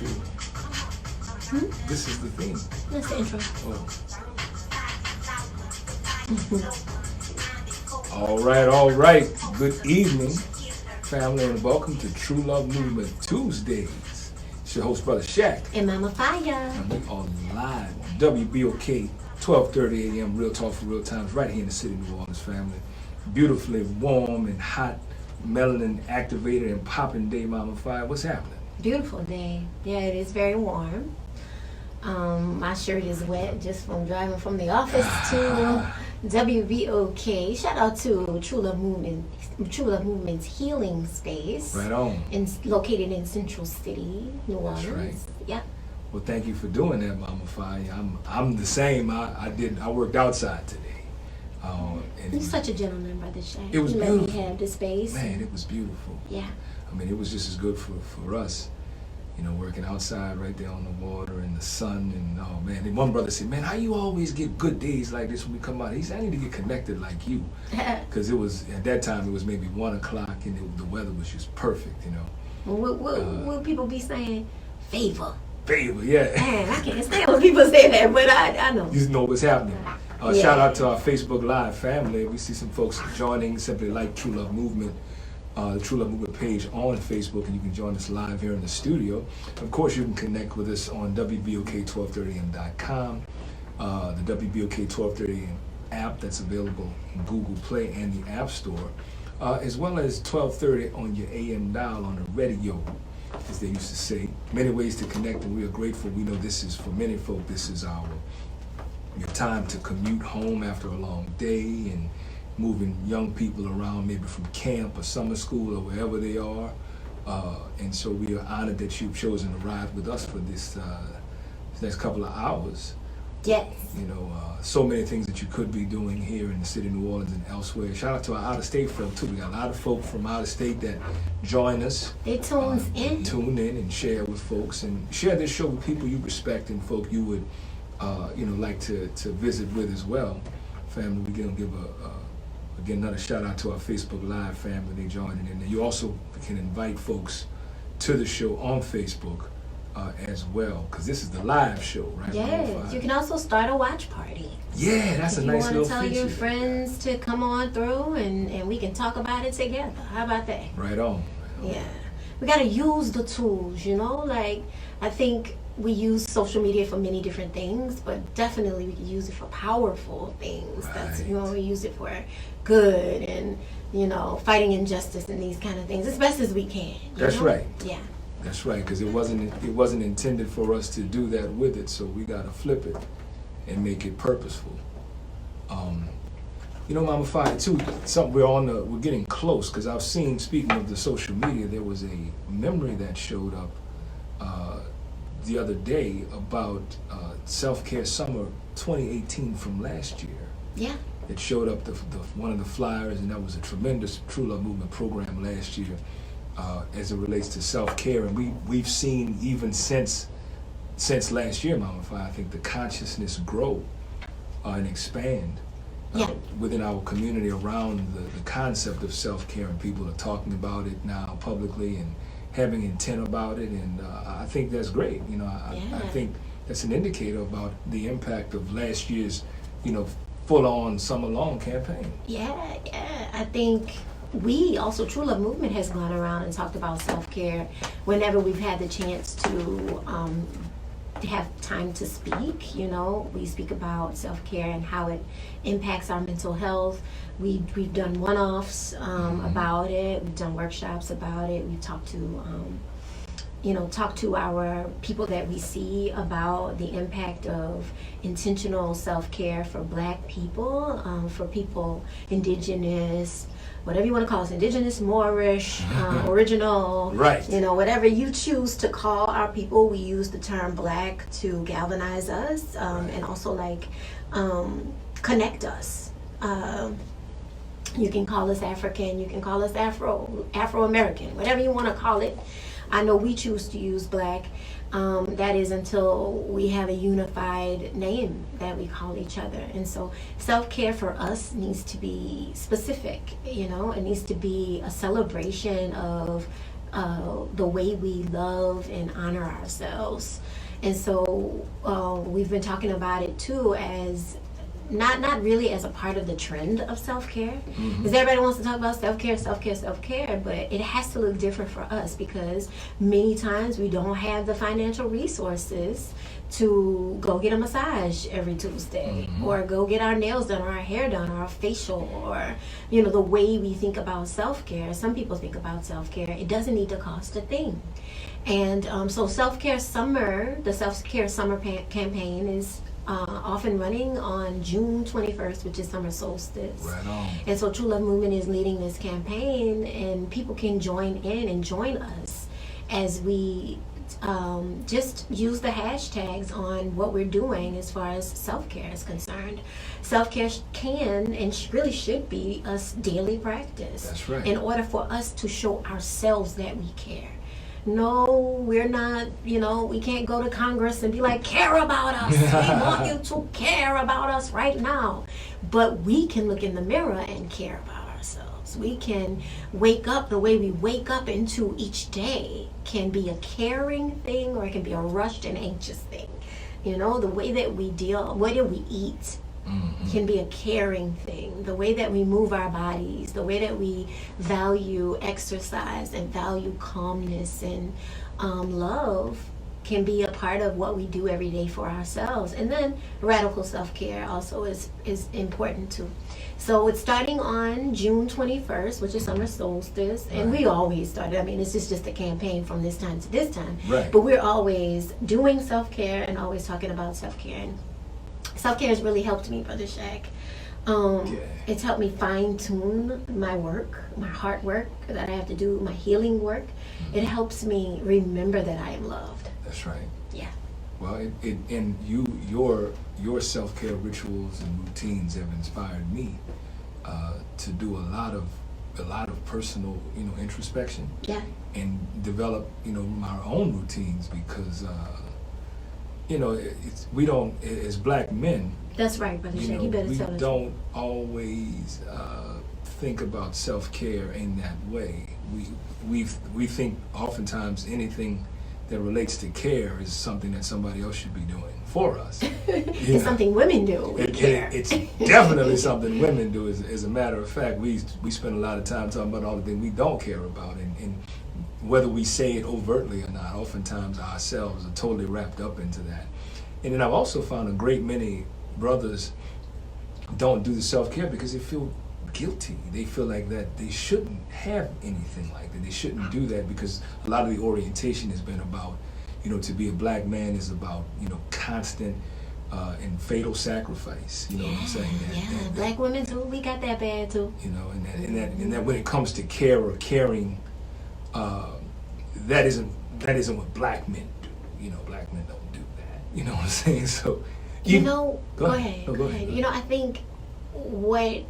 true. This is the theme. That's the intro. Oh. All right. Good evening, family, and welcome to True Love Movement Tuesdays. It's your host, Brother Shaq. And Mama Fiyah. And we are live on WBOK, 12:30 a.m. Real Talk for Real Times, right here in the city of New Orleans, family. Beautifully warm and hot, melanin activated and popping day, Mama Fiyah. What's happening? Beautiful day. Yeah, it is very warm. My shirt is wet just from driving from the office to WBOK. Shout out to True Love Movement's healing space. Right on. Located in Central City, New Orleans. That's right. Yeah. Well, thank you for doing that, Mama Fiyah. I'm the same. I worked outside today. You're such a gentleman, Brother Shaq. It was you beautiful. Let me have the space. Man, it was beautiful. Yeah. I mean, it was just as good for us, working outside right there on the water and the sun. And oh man, and one brother said, "Man, how you always get good days like this when we come out?" He said, "I need to get connected like you," because it was at that time it was maybe 1 o'clock and the weather was just perfect, What people be saying? Favor, yeah. Man, I can't stand when people say that, but I know. You know what's happening. Shout out to our Facebook Live family. We see some folks joining. Simply like True Love Movement, the True Love Movement page on Facebook, and you can join us live here in the studio. Of course, you can connect with us on WBOK1230m.com, the WBOK 1230m app that's available in Google Play and the App Store, as well as 1230 on your AM dial on the radio, as they used to say. Many ways to connect, and we are grateful. We know this is, for many folk, this is your time to commute home after a long day and moving young people around, maybe from camp or summer school or wherever they are. And so we are honored that you've chosen to ride with us for this next couple of hours. Yes. So many things that you could be doing here in the city of New Orleans and elsewhere. Shout out to our out-of-state folk too. We got a lot of folk from out of state that join us. They tune in and share with folks and share this show with people you respect and folk you would like to visit with as well. Family, we're going to give again another shout out to our Facebook Live family. They joining in. And you also can invite folks to the show on Facebook as well, because this is the live show, right? Yes, you can also start a watch party. Yeah, that's a nice little feature. You want to tell your friends to come on through and we can talk about it together. How about that? Right on. Yeah. We got to use the tools, I think we use social media for many different things, but definitely we can use it for powerful things. Right. That's we use it for good and fighting injustice and these kind of things as best as we can. That's right. Yeah. That's right, because it wasn't intended for us to do that with it, so we got to flip it and make it purposeful. Mama Fiyah too. Something we're getting close, because I've seen, speaking of the social media, there was a memory that showed up the other day about Self-Care Summer 2018 from last year. Yeah. It showed up one of the flyers, and that was a tremendous True Love Movement program last year as it relates to self-care. And we've seen even since last year, Mama Fiyah, I think the consciousness grow and expand within our community around the concept of self-care, and people are talking about it now publicly and having intent about it, and I think that's great. I think that's an indicator about the impact of last year's, full-on summer-long campaign. Yeah. I think we also, True Love Movement has gone around and talked about self-care whenever we've had the chance to have time to speak. We speak about self-care and how it impacts our mental health. We've done one-offs about it. We've done workshops about it. We've talked to our people that we see about the impact of intentional self-care for Black people, for people indigenous, whatever you want to call us, indigenous, Moorish, original, right? Whatever you choose to call our people. We use the term Black to galvanize us, and also connect us. You can call us African, you can call us Afro-American, whatever you want to call it. I know we choose to use Black. That is until we have a unified name that we call each other. And so self-care for us needs to be specific, It needs to be a celebration of the way we love and honor ourselves. And so we've been talking about it too as not really as a part of the trend of self-care, because everybody wants to talk about self-care, but it has to look different for us, because many times we don't have the financial resources to go get a massage every Tuesday, or go get our nails done, or our hair done, or our facial, or the way we think about self-care. Some people think about self-care, it doesn't need to cost a thing. And so self-care summer, the self-care summer campaign is off and running on June 21st, which is summer solstice. Right on. And so True Love Movement is leading this campaign, and people can join in and join us as we just use the hashtags on what we're doing as far as self-care is concerned. Self-care can and really should be a daily practice. That's right. In order for us to show ourselves that we care. No, we're not, we can't go to Congress and be like, care about us. We want you to care about us right now. But we can look in the mirror and care about ourselves. We can wake up the way we wake up into each day can be a caring thing, or it can be a rushed and anxious thing. The way that we deal, what do we eat? Can be a caring thing. The way that we move our bodies, the way that we value exercise and value calmness and love can be a part of what we do every day for ourselves. And then radical self-care also is important too. So it's starting on June 21st, which is summer solstice, and we always started. I mean, it's just a campaign from this time to this time. Right. But we're always doing self-care and always talking about self-care. And self-care has really helped me, Brother Shaq. It's helped me fine-tune my work, my heart work that I have to do, my healing work. It helps me remember that I am loved. That's right. Yeah. Well, your self-care rituals and routines have inspired me to do a lot of personal, introspection. Yeah. And develop, my own routines, because we don't, as black men. That's right, Brother Shaq. You better tell us. We don't always think about self-care in that way. We think oftentimes anything that relates to care is something that somebody else should be doing for us. It's something women do. It's definitely something women do. As a matter of fact, we spend a lot of time talking about all the things we don't care about, and whether we say it overtly or not, oftentimes ourselves are totally wrapped up into that. And then I've also found a great many brothers don't do the self-care because they feel guilty. They feel like that they shouldn't have anything like that. They shouldn't do that, because a lot of the orientation has been about, to be a black man is about, constant and fatal sacrifice. You know what I'm saying? That black women too, we got that bad too. And that when it comes to care or caring, that isn't what black men do. Black men don't do that. You know what I'm saying? So go ahead. No, go ahead. I think what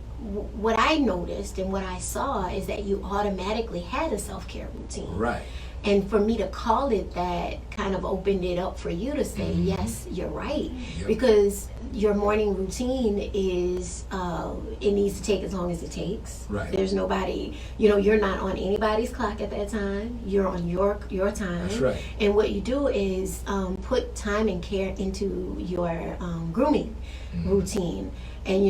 I noticed and what I saw is that you automatically had a self-care routine. Right. And for me to call it that kind of opened it up for you to say, yes, you're right. Yep. Because your morning routine is, it needs to take as long as it takes. Right. There's nobody, you're not on anybody's clock at that time. You're on your time. That's right. And what you do is put time and care into your grooming routine. And,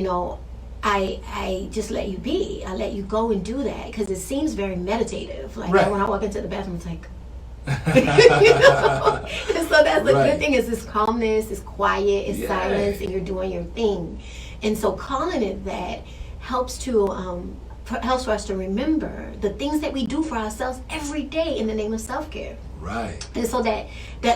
I just let you be. I let you go and do that, because it seems very meditative. Like when I walk into the bathroom, it's like, And so that's the good thing, is this calmness, it's quiet, it's silence, and you're doing your thing. And so calling it that helps for us to remember the things that we do for ourselves every day in the name of self-care. Right. And so that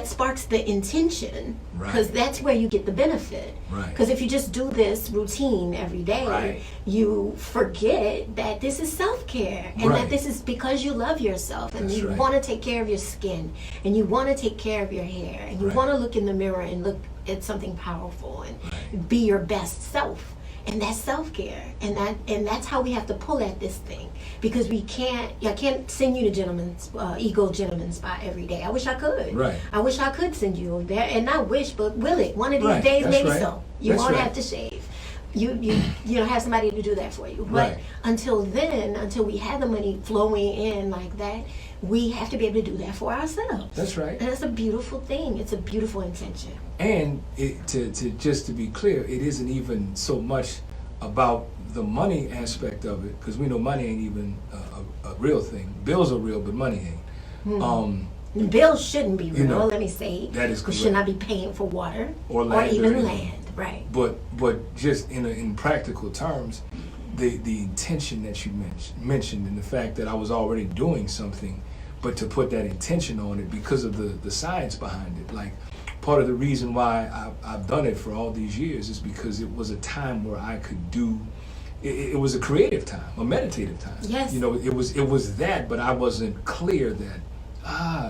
sparks the intention, because that's where you get the benefit. Right. Because if you just do this routine every day, you forget that this is self-care, and that this is because you love yourself, and you want to take care of your skin, and you want to take care of your hair, and you want to look in the mirror and look at something powerful and be your best self. And that's self-care, and that's how we have to pull at this thing, because I can't send you to Gentleman's Spot every day. I wish I could. Right. I wish I could send you there, and not wish, but will it? One of these days, maybe so. You won't have to shave. you know, have somebody to do that for you. But Right. until then, until we have the money flowing in like that, we have to be able to do that for ourselves. That's right. And it's a beautiful thing. It's a beautiful intention. And to be clear, it isn't even so much about the money aspect of it, because we know money ain't even a real thing. Bills are real, but money ain't. Bills shouldn't be real, You know, let me say. that is We correct. should not be paying for water Or land, even or land. Right. But just in practical terms, the intention that you mentioned, and the fact that I was already doing something, but to put that intention on it because of the science behind it. Like, part of the reason why I've done it for all these years is because it was a time where I could do. It was a creative time, a meditative time. Yes. You know, it was that, but I wasn't clear that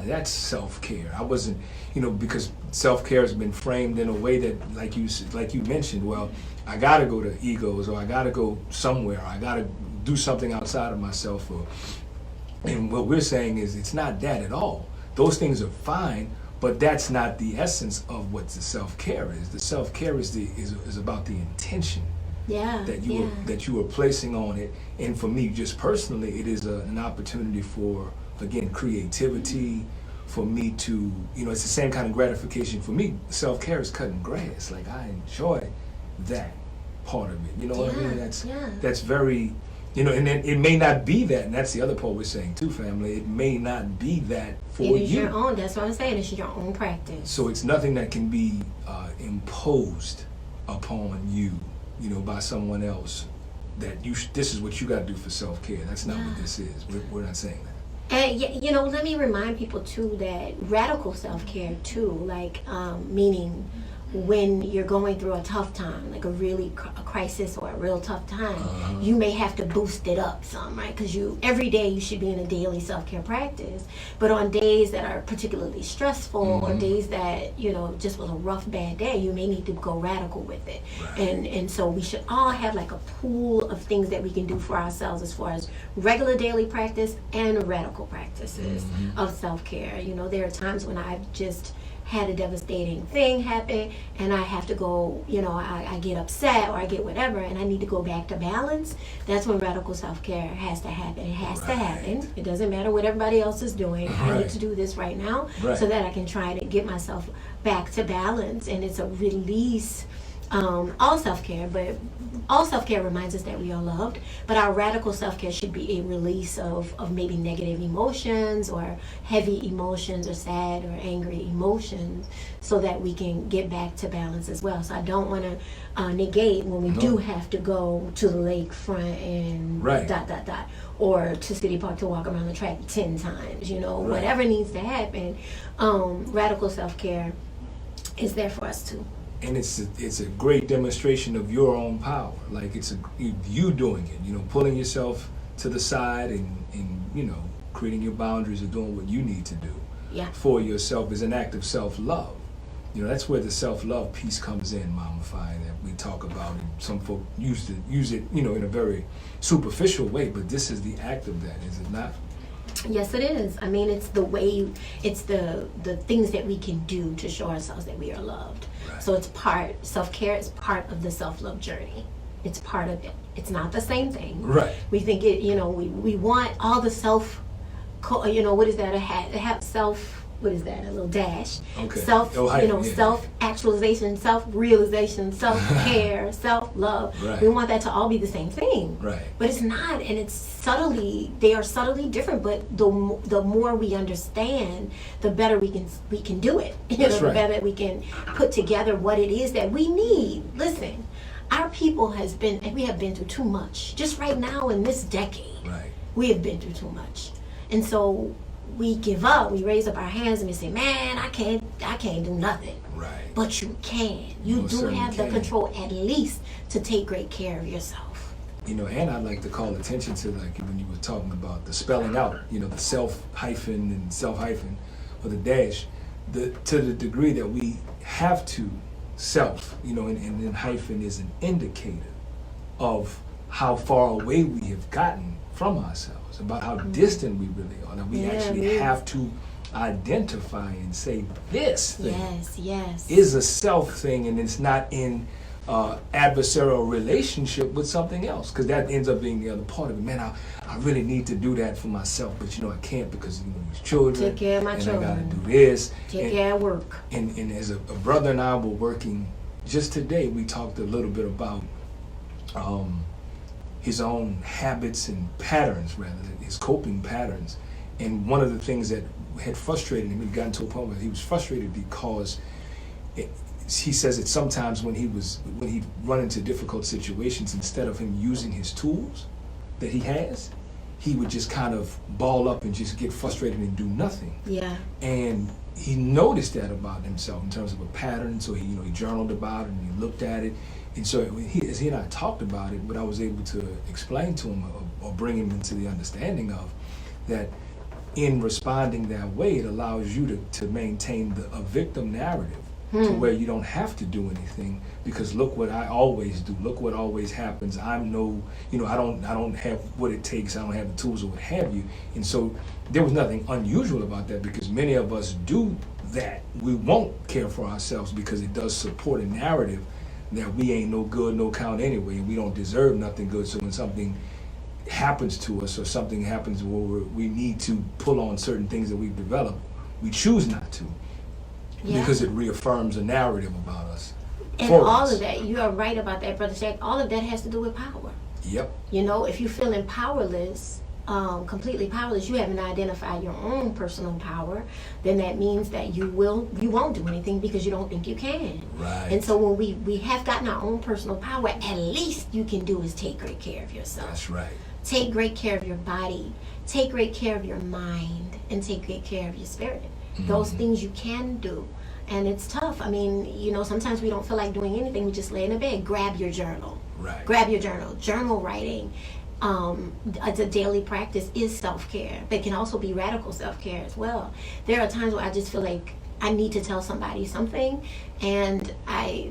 that's self-care. I wasn't, you know, because self-care has been framed in a way that, like you mentioned, well, I gotta go to egos, or I gotta go somewhere, or I gotta do something outside of myself, and what we're saying is it's not that at all. Those things are fine, but that's not the essence of what the self-care is. The self-care is about the intention Yeah. that you are placing on it. And for me, just personally, it is an opportunity for, again, creativity, for me to, you know, it's the same kind of gratification for me. Self-care is cutting grass. Like, I enjoy that part of it. You know what I mean? That's very, you know, and then it may not be that, and that's the other part we're saying too, family. It may not be that for you. It is your own. That's what I'm saying. It's your own practice. So it's nothing that can be imposed upon you, you know, by someone else. That this is what you got to do for self-care. That's not what this is. We're not saying that. And you know, let me remind people too that radical self-care too, like meaning when you're going through a tough time, like a crisis or a real tough time, you may have to boost it up some, right? Because every day you should be in a daily self-care practice. But on days that are particularly stressful, or days that, you know, just was a rough, bad day, you may need to go radical with it. Right. And so we should all have like a pool of things that we can do for ourselves as far as regular daily practice and radical practices of self-care. You know, there are times when I've just had a devastating thing happen and I have to go, you know, I get upset or I get whatever and I need to go back to balance. That's when radical self-care has to happen. It has to happen. It doesn't matter what everybody else is doing. I need to do this right now so that I can try to get myself back to balance. And it's a release. All self-care, but all self-care reminds us that we are loved, but our radical self-care should be a release of maybe negative emotions or heavy emotions or sad or angry emotions so that we can get back to balance as well. So I don't want to negate when we do have to go to the lakefront and ... or to City Park to walk around the track 10 times, you know, whatever needs to happen. Radical self-care is there for us too. And it's a great demonstration of your own power. Like, it's you doing it, you know, pulling yourself to the side and you know, creating your boundaries and doing what you need to do for yourself is an act of self-love. You know, that's where the self-love piece comes in, Mama Fiyah, that we talk about. And some folk use it, you know, in a very superficial way, but this is the act of that, is it not? Yes, it is. I mean, it's the way, it's the things that we can do to show ourselves that we are loved. So it's self-care is part of the self-love journey. It's part of it. It's not the same thing. Right. We think it, you know, we want all the you know, what is that? What is that? A little dash. Okay. Self-actualization, self-realization, self-care, self-love. Right. We want that to all be the same thing. Right. But it's not, and they are subtly different, but the more we understand, the better we can do it. The better we can put together what it is that we need. Listen, our people we have been through too much. Just right now in this decade, we have been through too much. And so we give up, we raise up our hands and we say, man, I can't do nothing. Right. But you can. You do have the control at least to take great care of yourself. You know, and I'd like to call attention to, like, when you were talking about the spelling out, you know, the self-hyphen and self-hyphen, or the dash, to the degree that we have to self, you know, and hyphen is an indicator of how far away we have gotten from ourselves, about how distant we really are, that we actually have to identify and say this thing is a self thing, and it's not in adversarial relationship with something else, because that ends up being the other part of it. Man, I really need to do that for myself, but you know I can't because these children. Take care of my children. I got to do this. Take care of work. And as a brother and I were working just today, we talked a little bit about his own habits and patterns, rather, his coping patterns. And one of the things that had frustrated him, he got to a point where he was frustrated because he says that sometimes when he'd run into difficult situations, instead of him using his tools that he has, he would just kind of ball up and just get frustrated and do nothing. Yeah. And he noticed that about himself in terms of a pattern. So he journaled about it and he looked at it. And so as he and I talked about it, what I was able to explain to him or bring him into the understanding of that, in responding that way, it allows you to maintain a victim narrative. To where you don't have to do anything, because look what I always do. Look what always happens. I don't have what it takes. I don't have the tools or what have you. And so there was nothing unusual about that, because many of us do that. We won't care for ourselves because it does support a narrative that we ain't no good, no count anyway, and we don't deserve nothing good. So when something happens to us or something happens where we need to pull on certain things that we've developed, we choose not to. Yeah. Because it reaffirms a narrative about us. And all of that, you are right about that, Brother Shaq. All of that has to do with power. Yep. You know, if you're feeling powerless, completely powerless, you haven't identified your own personal power, then that means that you won't do anything because you don't think you can. Right. And so when we have gotten our own personal power, at least you can do is take great care of yourself. That's right. Take great care of your body. Take great care of your mind. And take great care of your spirit. Those things you can do. And it's tough. I mean, sometimes we don't feel like doing anything. We just lay in the bed. Grab your journal. Right. Grab your journal. Journal writing. It's a daily practice is self-care. But it can also be radical self-care as well. There are times where I just feel like I need to tell somebody something, and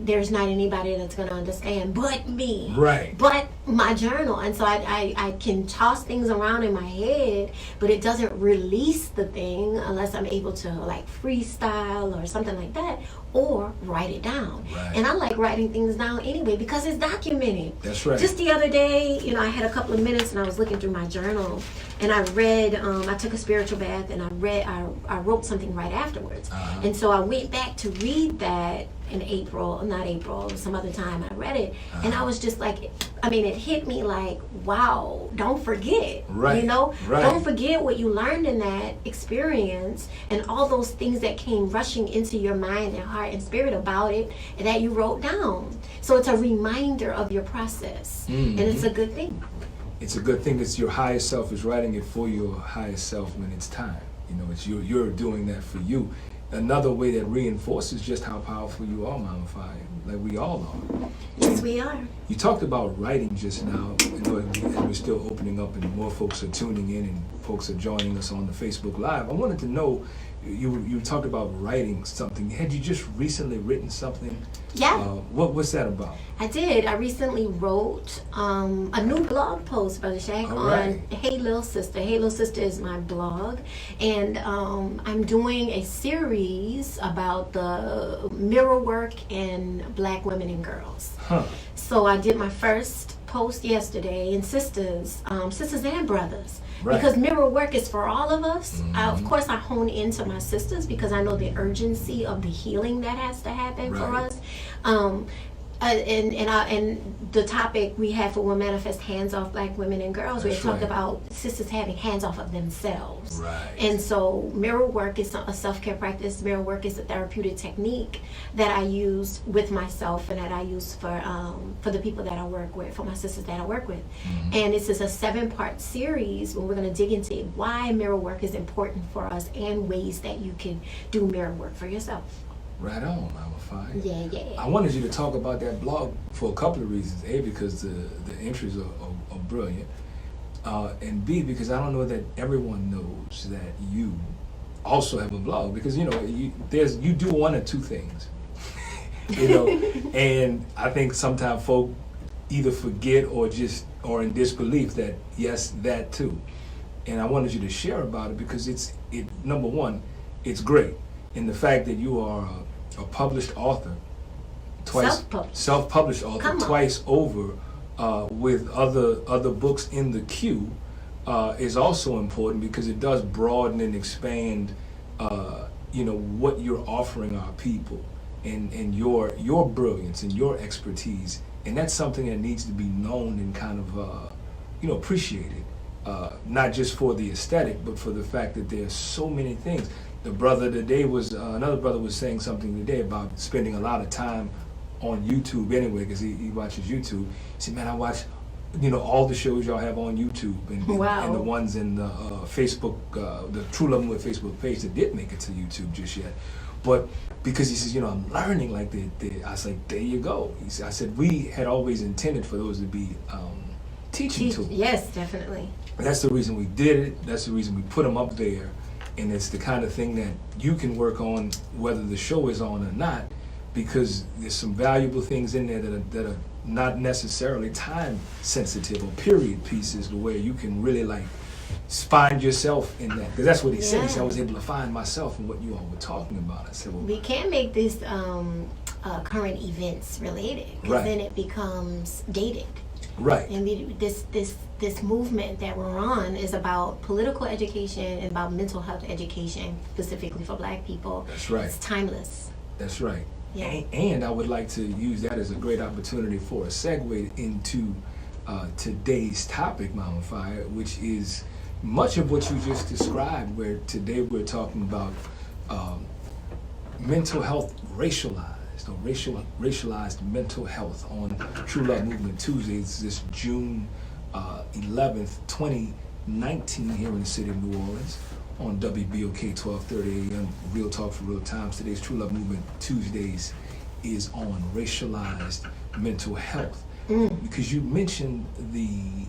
there's not anybody that's going to understand but me. Right. But my journal. And so I can toss things around in my head, but it doesn't release the thing unless I'm able to like freestyle or something like that, or write it down. Right. And I like writing things down anyway because it's documented. That's right. Just the other day, I had a couple of minutes and I was looking through my journal, and I read, I took a spiritual bath, and I wrote something right afterwards. And so I went back to read that in some other time. I read it, and I was just like, it hit me like, wow, don't forget. Right. Right. Don't forget what you learned in that experience and all those things that came rushing into your mind and heart and spirit about it and that you wrote down. So it's a reminder of your process, and it's a good thing. It's a good thing that your higher self is writing it for your higher self when it's time. It's you're doing that for you. Another way that reinforces just how powerful you are, Mama Fiyah, like we all are. Yes, we are. You talked about writing just now, and we're still opening up and more folks are tuning in and folks are joining us on the Facebook Live. I wanted to know, you talked about writing something. Had you just recently written something? Yeah. What's that about? I did. I recently wrote a new blog post, Brother Shaq, right. on Hey Little Sister. Hey Little Sister is my blog, and I'm doing a series about the mirror work in Black women and girls. Huh. So I did my first post yesterday, and sisters and brothers. Right. Because mirror work is for all of us. Of course, I hone into my sisters because I know the urgency of the healing that has to happen for us. And the topic we had for Will Manifest Hands Off Black Women and Girls, we had talked about sisters having hands off of themselves. Right. And so mirror work is a self-care practice. Mirror work is a therapeutic technique that I use with myself and that I use for the people that I work with, for my sisters that I work with. And this is a 7-part series where we're going to dig into why mirror work is important for us and ways that you can do mirror work for yourself. Right on, Mama Fiyah. Yeah. I wanted you to talk about that blog for a couple of reasons. A, because the entries are brilliant. And B, because I don't know that everyone knows that you also have a blog. Because, you do one or two things. And I think sometimes folk either forget or in disbelief that, yes, that too. And I wanted you to share about it because number one, it's great. And the fact that you are a published author twice self-published author, twice over, with other books in the queue, is also important because it does broaden and expand, what you're offering our people, and your brilliance and your expertise, and that's something that needs to be known and kind of appreciated, not just for the aesthetic, but for the fact that there's so many things. The brother today was another brother was saying something today about spending a lot of time on YouTube anyway, because he watches YouTube. He said, "Man, I watch, all the shows y'all have on YouTube, and the ones in the Facebook, the True Love Movement Facebook page that didn't make it to YouTube just yet." But because he says, I'm learning like that. I was like, there you go. I said we had always intended for those to be teaching tools. Yes, definitely. That's the reason we did it. That's the reason we put them up there. And it's the kind of thing that you can work on whether the show is on or not, because there's some valuable things in there that are not necessarily time sensitive or period pieces, where you can really find yourself in that. Because that's what he said. He said, I was able to find myself in what you all were talking about. I said, well, we can't make this current events related, because then it becomes dated. Right. And this movement that we're on is about political education and about mental health education, specifically for Black people. That's right. It's timeless. That's right. Yeah. And I would like to use that as a great opportunity for a segue into today's topic, Mama Fiyah, which is much of what you just described, where today we're talking about mental health racialized, or racialized mental health on True Love Movement Tuesdays, this June 11th, 2019, here in the city of New Orleans, on WBOK 1230 AM, Real Talk for Real Times. Today's True Love Movement Tuesdays is on racialized mental health. Because you mentioned the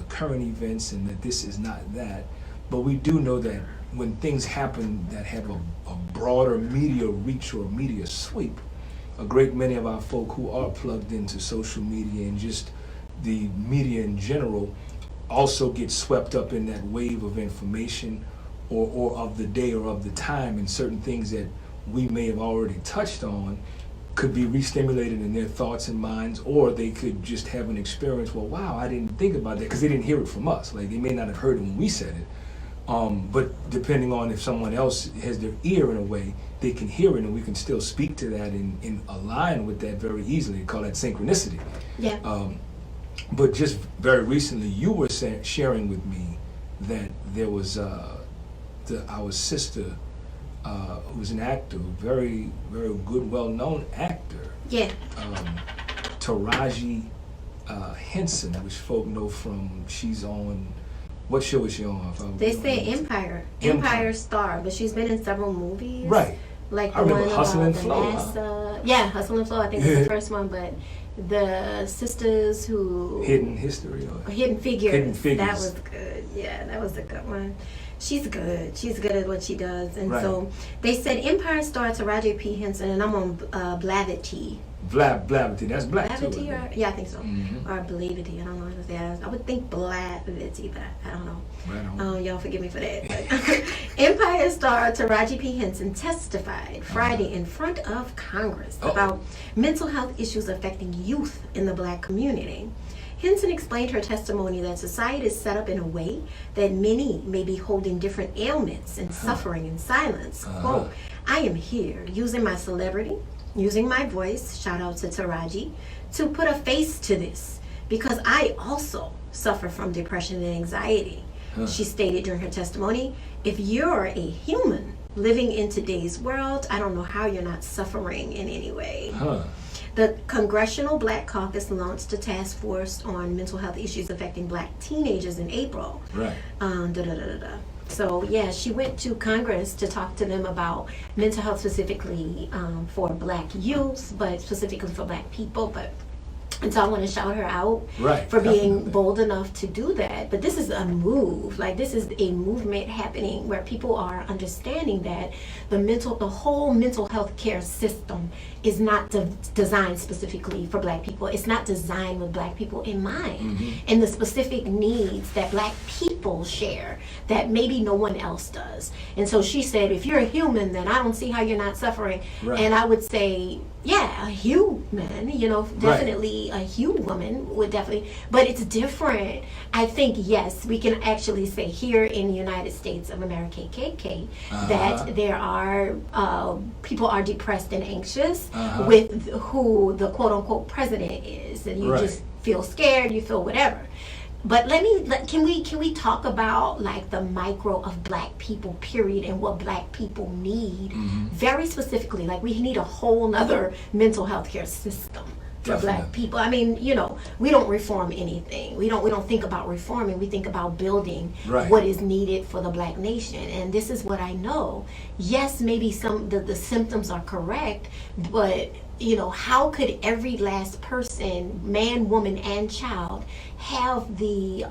current events, and that this is not that, but we do know that when things happen that have a broader media reach or media sweep, a great many of our folk who are plugged into social media and just the media in general also get swept up in that wave of information or of the day or of the time, and certain things that we may have already touched on could be re-stimulated in their thoughts and minds, or they could just have an experience, well, wow, I didn't think about that, because they didn't hear it from us. Like, they may not have heard it when we said it. But depending on if someone else has their ear in a way, they can hear it, and we can still speak to that and align with that very easily. They call that synchronicity. Yeah. But just very recently, you were sharing with me that there was our sister, who was an actor, very, very good, well-known actor. Yeah. Taraji Henson, which folk know from, she's on, what show is she on? They say Empire star, but she's been in several movies. Right. Like I the remember one Hustle about and the Flow. NASA. Yeah, Hustle and Flow, I think was the first one, but the sisters who... Hidden History. Or Hidden Figures. Hidden Figures. That was good. Yeah, that was a good one. She's good. She's good at what she does. And right. So they said Empire star Taraji P. Henson, and I'm on Blavity. Blavity, that's Black Blavity, too. or yeah, I think so. Or Blavity, I don't know how to say it. I would think Blavity, but I don't know. Right. Y'all forgive me for that. Empire star Taraji P. Henson testified Friday in front of Congress about mental health issues affecting youth in the Black community. Henson explained her testimony that society is set up in a way that many may be holding different ailments and suffering in silence. Quote, I am here using my celebrity, using my voice, shout out to Taraji, to put a face to this, because I also suffer from depression and anxiety. She stated during her testimony, if you're a human living in today's world, I don't know how you're not suffering in any way. The Congressional Black Caucus launched a task force on mental health issues affecting Black teenagers in April. Right. So yeah, she went to Congress to talk to them about mental health specifically for Black youth, but specifically for Black people. And so I want to shout her out for being bold enough to do that. But this is a move. Like, this is a movement happening where people are understanding that the whole mental health care system is not designed specifically for Black people. It's not designed with Black people in mind. And the specific needs that Black people people share that maybe no one else does. And so she said, if you're a human, then I don't see how you're not suffering. Right. And I would say, yeah, a human, definitely a human would definitely, but it's different. I think, yes, we can actually say here in the United States of America, KKK, that there are, people are depressed and anxious with who the quote unquote president is. And you just feel scared, you feel whatever. But can we talk about like the micro of Black people, period, and what Black people need very specifically? Like we need a whole nother mental health care system for Black people. I mean, we don't reform anything. We don't think about reforming. We think about building what is needed for the Black nation. And this is what I know. Yes, maybe some the symptoms are correct, but how could every last person, man, woman, and child, have the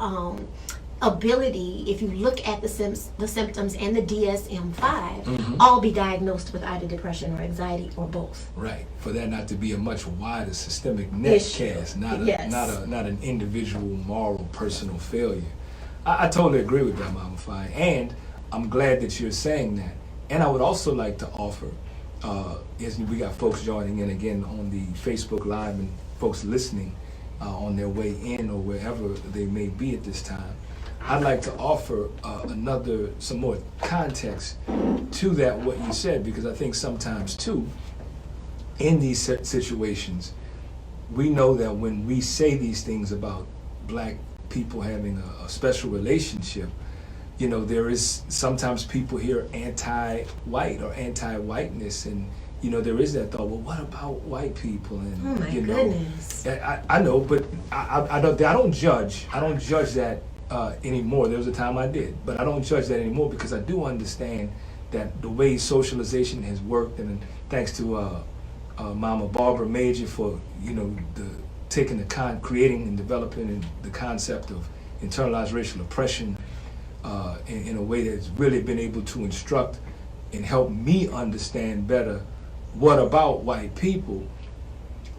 ability, if you look at the symptoms and the DSM-5, all be diagnosed with either depression or anxiety or both? Right. For that not to be a much wider systemic net cast, not an individual moral personal failure. I totally agree with that, Mama Fiyah, and I'm glad that you're saying that. And I would also like to offer, as we got folks joining in again on the Facebook Live and folks listening on their way in or wherever they may be at this time, I'd like to offer some more context to that, what you said, because I think sometimes too, in these situations, we know that when we say these things about Black people having a special relationship, there is sometimes people hear anti-white or anti-whiteness, and there is that thought, well, what about white people? And oh my goodness. I know, but I don't judge. I don't judge that anymore. There was a time I did, but I don't judge that anymore because I do understand that the way socialization has worked, and thanks to Mama Barbara Major for creating and developing the concept of internalized racial oppression in a way that's really been able to instruct and help me understand better what about white people,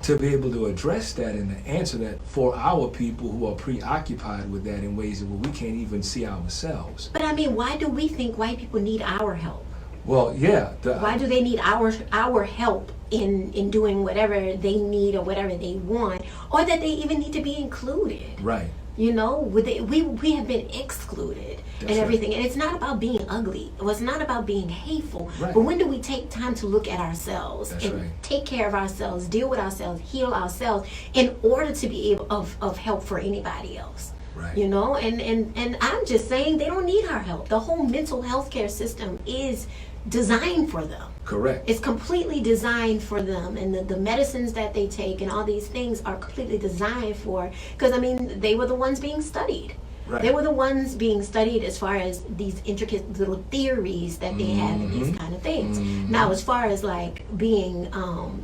to be able to address that and to answer that for our people who are preoccupied with that in ways that we can't even see ourselves. But I mean, why do we think white people need our help? Well, yeah. Why do they need our help in doing whatever they need or whatever they want, or that they even need to be included? Right. We have been excluded. That's and everything. Right. And it's not about being ugly. It's not about being hateful. Right. But when do we take time to look at ourselves and take care of ourselves, deal with ourselves, heal ourselves in order to be able of help for anybody else? Right. And I'm just saying they don't need our help. The whole mental health care system is designed for them. Correct. It's completely designed for them, and the medicines that they take and all these things are completely designed for, because I mean they were the ones being studied. Right. They were the ones being studied as far as these intricate little theories that they have and these kind of things. Now, as far as like being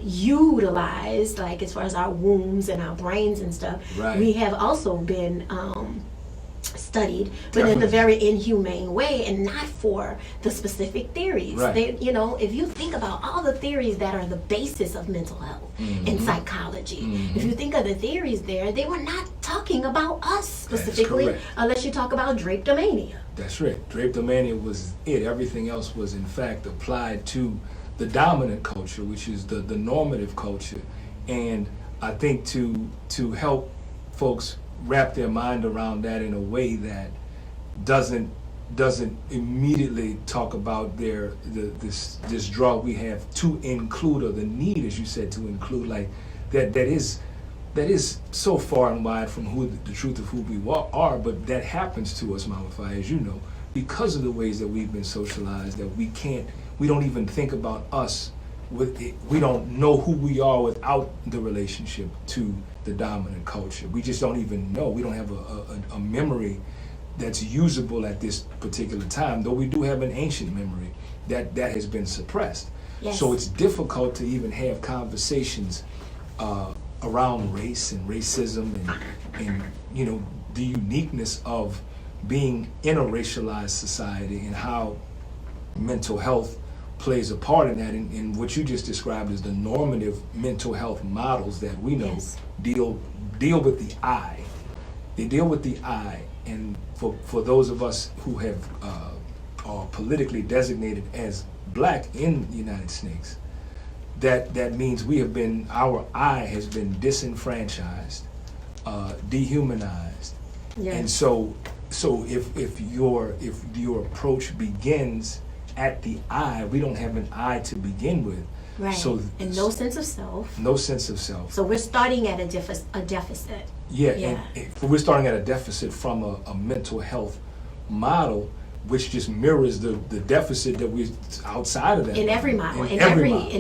utilized, like as far as our wombs and our brains and stuff, we have also been studied, but in a very inhumane way and not for the specific theories. Right. If you think about all the theories that are the basis of mental health and psychology, if you think of the theories there, they were not talking about us specifically, unless you talk about drapetomania. That's right. Drapetomania was it. Everything else was in fact applied to the dominant culture, which is the normative culture. And I think to help folks wrap their mind around that in a way that doesn't immediately talk about this draw we have to include, or the need, as you said, to include, like that is so far and wide from the truth of who we are, but that happens to us, Mama Fiyah, as you know, because of the ways that we've been socialized, that we don't even think about us with it. We don't know who we are without the relationship to the dominant culture. We just don't even know. We don't have a memory that's usable at this particular time, though we do have an ancient memory that has been suppressed. Yes. So it's difficult to even have conversations around race and racism and the uniqueness of being in a racialized society and how mental health plays a part in that, and what you just described as the normative mental health models that we know deal with the I They deal with the I, and for those of us who have are politically designated as black in the United States, that means our I has been disenfranchised, dehumanized, Yes. and so if your approach begins at the I, we don't have an I to begin with. Right. So and no sense of self. No sense of self. So we're starting at a deficit. Yeah, Yeah. and we're starting at a deficit from a mental health model, which just mirrors the deficit that we're outside of that. In every model, in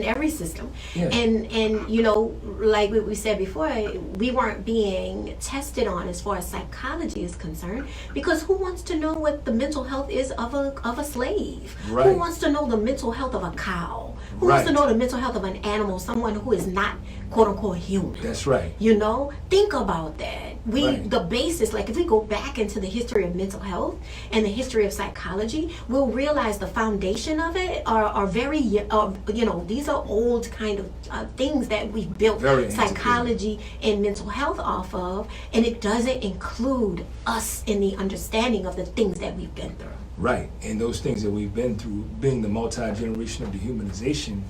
every system. Yeah. And you know, like we said before, we weren't being tested on as far as psychology is concerned, because who wants to know what the mental health is of a slave? Right. Who wants to know the mental health of a cow? Who wants to Right. know the mental health of an animal, someone who is not quote unquote human? That's right. You know, think about that. Right. The basis, like if we go back into the history of mental health and the history of psychology, we'll realize the foundation of it are very, you know, these are old kind of things that we built Very psychology and mental health off of, and it doesn't include us in the understanding of the things that we've been through. Right, and those things that we've been through, being the multi-generational dehumanization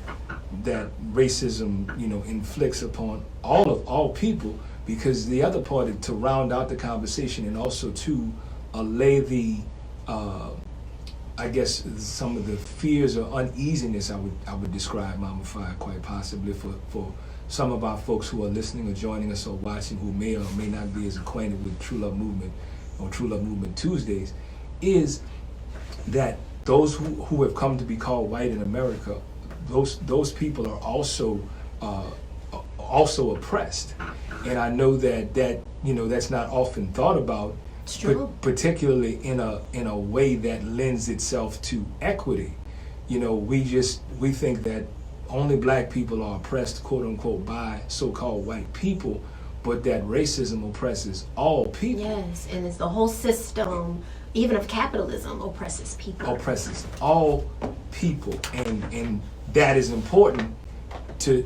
that racism, you know, inflicts upon all people, because the other part, to round out the conversation and also to allay the, I guess, some of the fears or uneasiness I would describe, Mama Fiyah, quite possibly for some of our folks who are listening or joining us or watching who may or may not be as acquainted with True Love Movement or True Love Movement Tuesdays, is that those who have come to be called white in America, those people are also oppressed, and I know that you know that's not often thought about, It's true. particularly in a way that lends itself to equity. You know, we think that only black people are oppressed, quote unquote, by so-called white people, but that racism oppresses all people. Yes, and it's the whole system, even of capitalism, oppresses people. Oppresses all people, and that is important to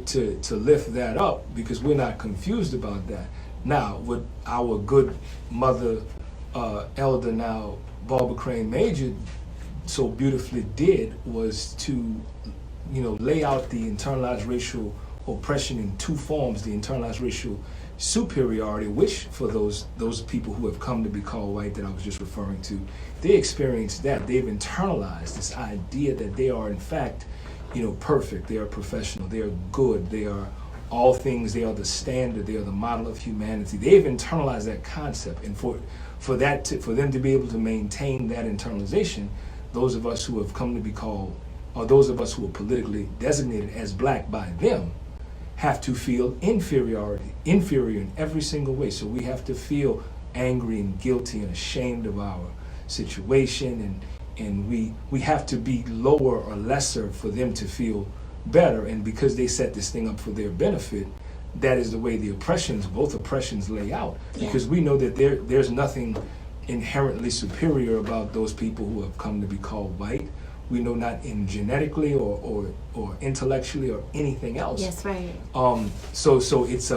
lift that up, because we're not confused about that. Now, what our good mother, elder now, Barbara Crane Major, so beautifully did was to, you know, lay out the internalized racial oppression in two forms: the internalized racial superiority, which for those people who have come to be called white that I was just referring to, they experienced that. They've internalized this idea that they are in fact, you know, perfect, they are professional, they are good, they are all things, they are the standard, they are the model of humanity. They've internalized that concept, and for them to be able to maintain that internalization, those of us who have come to be called, or those of us who are politically designated as black by them, have to feel inferior in every single way. So we have to feel angry and guilty and ashamed of our situation, and we have to be lower or lesser for them to feel better. And because they set this thing up for their benefit, that is the way both oppressions lay out. Because we know that there's nothing inherently superior about those people who have come to be called white. We know not in genetically or intellectually or anything else. Yes, right. So it's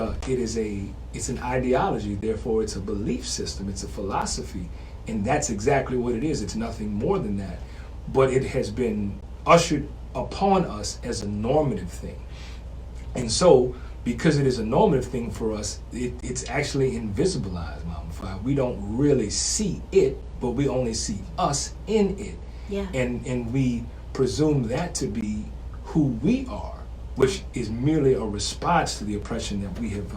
an ideology, therefore it's a belief system, it's a philosophy, and that's exactly what it is. It's nothing more than that. But it has been ushered upon us as a normative thing. And so, because it is a normative thing for us, it's actually invisibilized, Mama Fiyah. We don't really see it, but we only see us in it. Yeah. And we presume that to be who we are, which is merely a response to the oppression that we have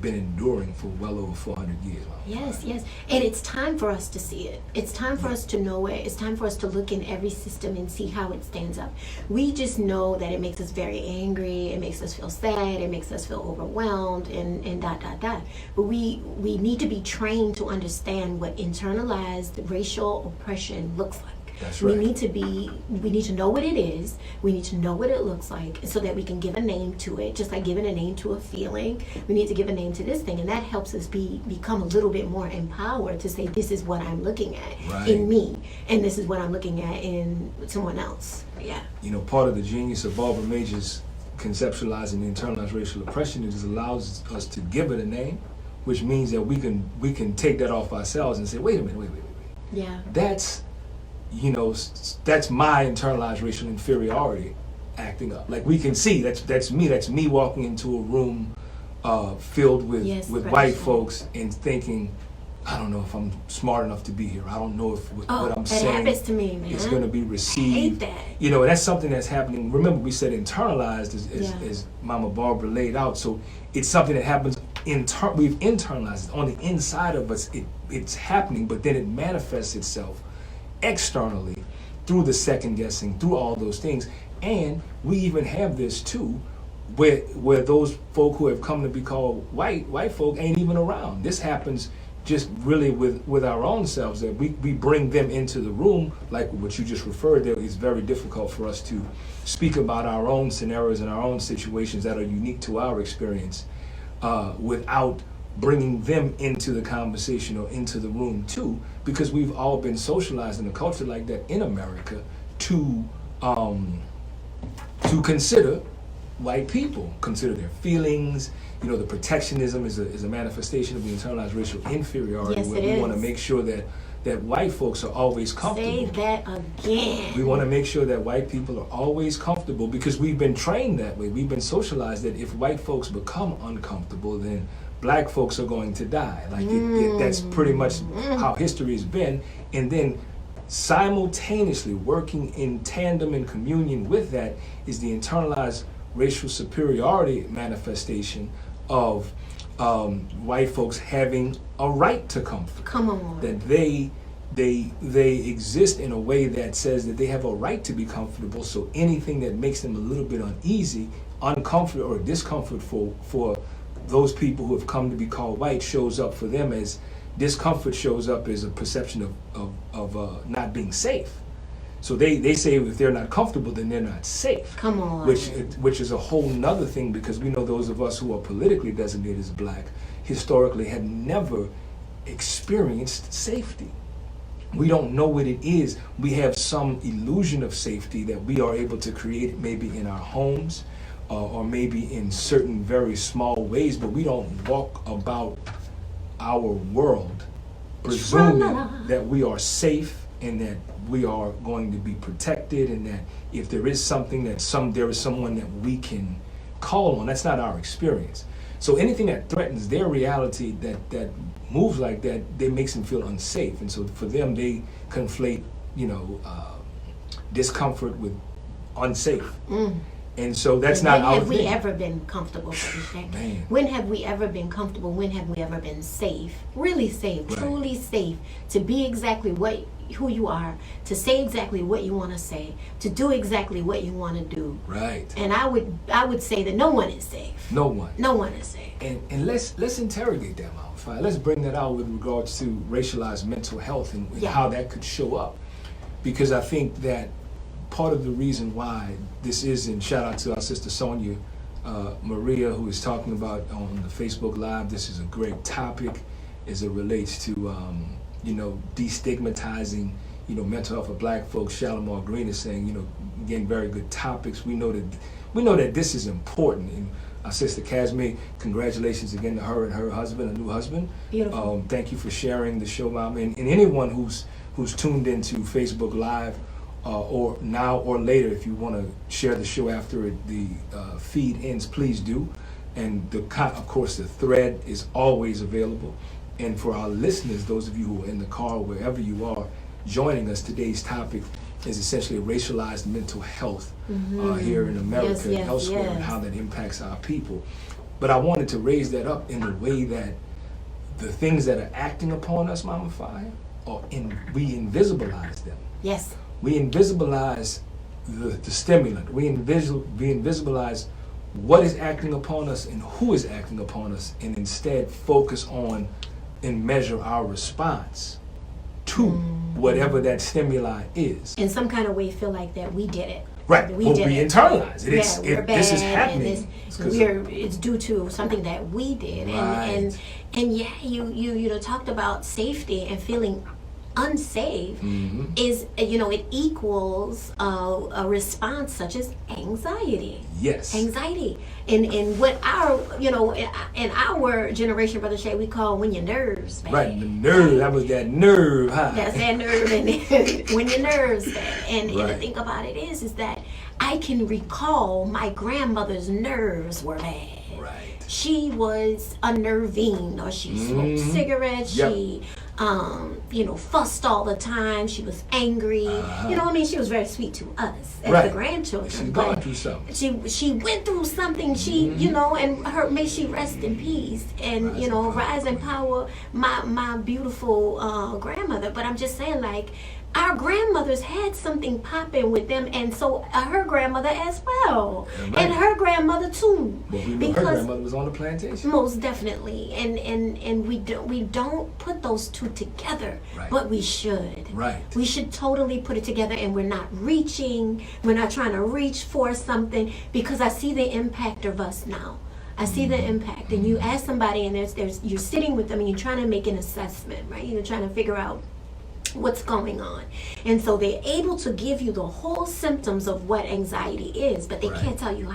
been enduring for well over 400 years. Yes, yes. And it's time for us to see it. It's time for us to know it. It's time for us to look in every system and see how it stands up. We just know that it makes us very angry, it makes us feel sad, it makes us feel overwhelmed, and dot, dot, dot. But we need to be trained to understand what internalized racial oppression looks like. That's right. We need to know what it is. We need to know what it looks like so that we can give a name to it, just like giving a name to a feeling. We need to give a name to this thing, and that helps us become a little bit more empowered to say, this is what I'm looking at in me, and this is what I'm looking at in someone else. Yeah. You know, part of the genius of Barbara Major's conceptualizing the internalized racial oppression is it allows us to give it a name which means that we can take that off ourselves and say, wait a minute. Yeah. That's, that's my internalized racial inferiority acting up. Like we can see that's me walking into a room filled with white folks and thinking, I don't know if I'm smart enough to be here. I don't know if what I'm saying happens to me, man. is going to be received. I hate that. And that's something that's happening. Remember, we said internalized as Mama Barbara laid out. So it's something that happens. We've internalized it on the inside of us. It's happening, but then it manifests itself externally through the second guessing, through all those things. And we even have this too, where those folk who have come to be called white folk ain't even around. This happens just really with our own selves, that we bring them into the room, like what you just referred to. It's very difficult for us to speak about our own scenarios and our own situations that are unique to our experience without bringing them into the conversation or into the room too, because we've all been socialized in a culture like that in America to consider white people, consider their feelings. The protectionism is a manifestation of the internalized racial inferiority, yes, where we want to make sure that white folks are always comfortable. Say that again. We want to make sure that white people are always comfortable because we've been trained that way. We've been socialized that if white folks become uncomfortable, then black folks are going to die. That's pretty much how history has been. And then simultaneously working in tandem and communion with that is the internalized racial superiority manifestation of white folks having a right to comfort. Come on. That they exist in a way that says that they have a right to be comfortable. So anything that makes them a little bit uneasy, uncomfortable, or discomfort for those people who have come to be called white shows up for them as discomfort, shows up as a perception of not being safe. So they say if they're not comfortable, then they're not safe. Come on. Which is a whole nother thing, because we know those of us who are politically designated as black historically had never experienced safety. We don't know what it is. We have some illusion of safety that we are able to create, maybe in our homes or maybe in certain very small ways, but we don't walk about our world presuming that we are safe and that we are going to be protected, and that if there is something there is someone that we can call on. That's not our experience. So anything that threatens their reality, that moves like that, makes them feel unsafe. And so for them, they conflate, discomfort with unsafe. And so that's not our thing. When have we ever been comfortable? When have we ever been comfortable? When have we ever been safe? Really safe, right. Truly safe, to be exactly who you are, to say exactly what you want to say, to do exactly what you want to do. Right. And I would say that no one is safe. No one. No one is safe. And let's interrogate that, Mama Fiyah. Let's bring that out with regards to racialized mental health and how that could show up. Because I think that part of the reason why this is, and shout out to our sister Sonia Maria, who is talking about on the Facebook Live, this is a great topic as it relates to destigmatizing mental health for black folks. Shalimar Green is saying, again, very good topics. We know that this is important. And our sister Casmie, congratulations again to her and her husband, a new husband. Beautiful. Thank you for sharing the show, Mom. And anyone who's tuned into Facebook Live, or now or later, if you want to share the show after the feed ends, please do. And of course, the thread is always available. And for our listeners, those of you who are in the car, wherever you are, joining us, today's topic is essentially racialized mental health here in America and elsewhere, and how that impacts our people. But I wanted to raise that up in the way that the things that are acting upon us, Mama Fiyah, we invisibilize them. Yes. We invisibilize the stimulant. We invisibilize what is acting upon us and who is acting upon us, and instead focus on and measure our response to whatever that stimuli is. In some kind of way, feel like that we did it. Right. We internalize it. We're bad, this is happening. It's due to something that we did. Right. And you talked about safety and feeling unsafe, is, you know, it equals a response such as anxiety. Yes. Anxiety. In what our, you know, in our generation, Brother Shay, we call when your nerves bad. Right, the nerve. That was that nerve high. That's that nerve, and when your nerves bad. And the thing about it is that I can recall my grandmother's nerves were bad. Right. She was unnerving, or she smoked cigarettes. Yep. She, you know, fussed all the time. She was angry. You know what I mean? She was very sweet to us as the grandchildren. She's gone through something. She went through something. She, you know, and may she rest in peace, and you know, rise in power. My beautiful grandmother. But I'm just saying, like, our grandmothers had something popping with them, and so her grandmother as well, and her grandmother too. Well, we know her grandmother was on the plantation. Most definitely, and we don't put those two together, but we should. Right. We should totally put it together, and we're not reaching. We're not trying to reach for something, because I see the impact of us now. I see the impact, and you ask somebody, and there's you're sitting with them, and you're trying to make an assessment, right? You're trying to figure out what's going on, and so they're able to give you the whole symptoms of what anxiety is, but they can't tell you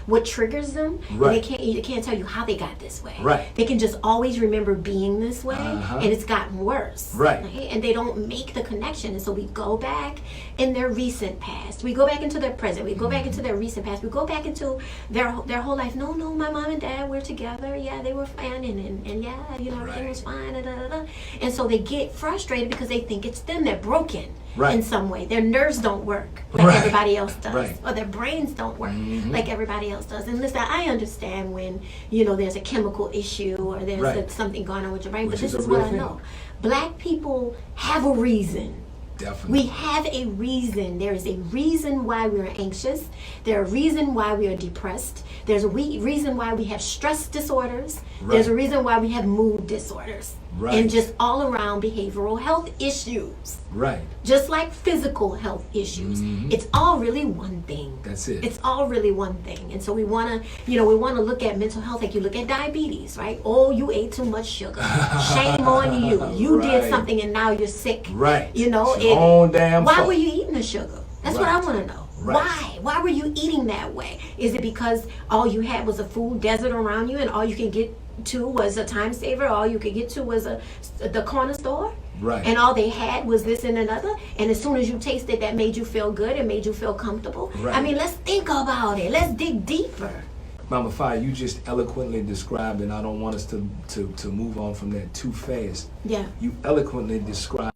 what triggers them. They can't tell you how they got this way. They can just always remember being this way, and it's gotten worse. And they don't make the connection, and so we go back in their recent past, we go back into their present, we go back into their recent past, we go back into their whole life. No, my mom and dad were together, yeah, they were fine, and yeah, you know, everything was fine, and so they get frustrated because they think it's them. They're broken in some way. Their nerves don't work like everybody else does, or their brains don't work like everybody else does. And listen, I understand when, you know, there's a chemical issue, or there's something going on with your brain, but this is what I know. Black people have a reason. Definitely. We have a reason. There is a reason why we're anxious. There's a reason why we are depressed. There's a reason why we have stress disorders. There's a reason why we have mood disorders. And just all around behavioral health issues. Just like physical health issues. It's all really one thing. That's it. It's all really one thing. And so we want to look at mental health like you look at diabetes, right? Oh, you ate too much sugar. Shame on you. You did something and now you're sick. You know, why were you eating the sugar? That's what I want to know. Why were you eating that way? Is it because all you had was a food desert around you, and all you could get to was a time saver? All you could get to was the corner store? And all they had was this and another, and as soon as you tasted that, made you feel good and made you feel comfortable. I mean, let's think about it. Let's dig deeper. Mama Fiyah, you just eloquently described, and I don't want us to move on from that too fast. You eloquently described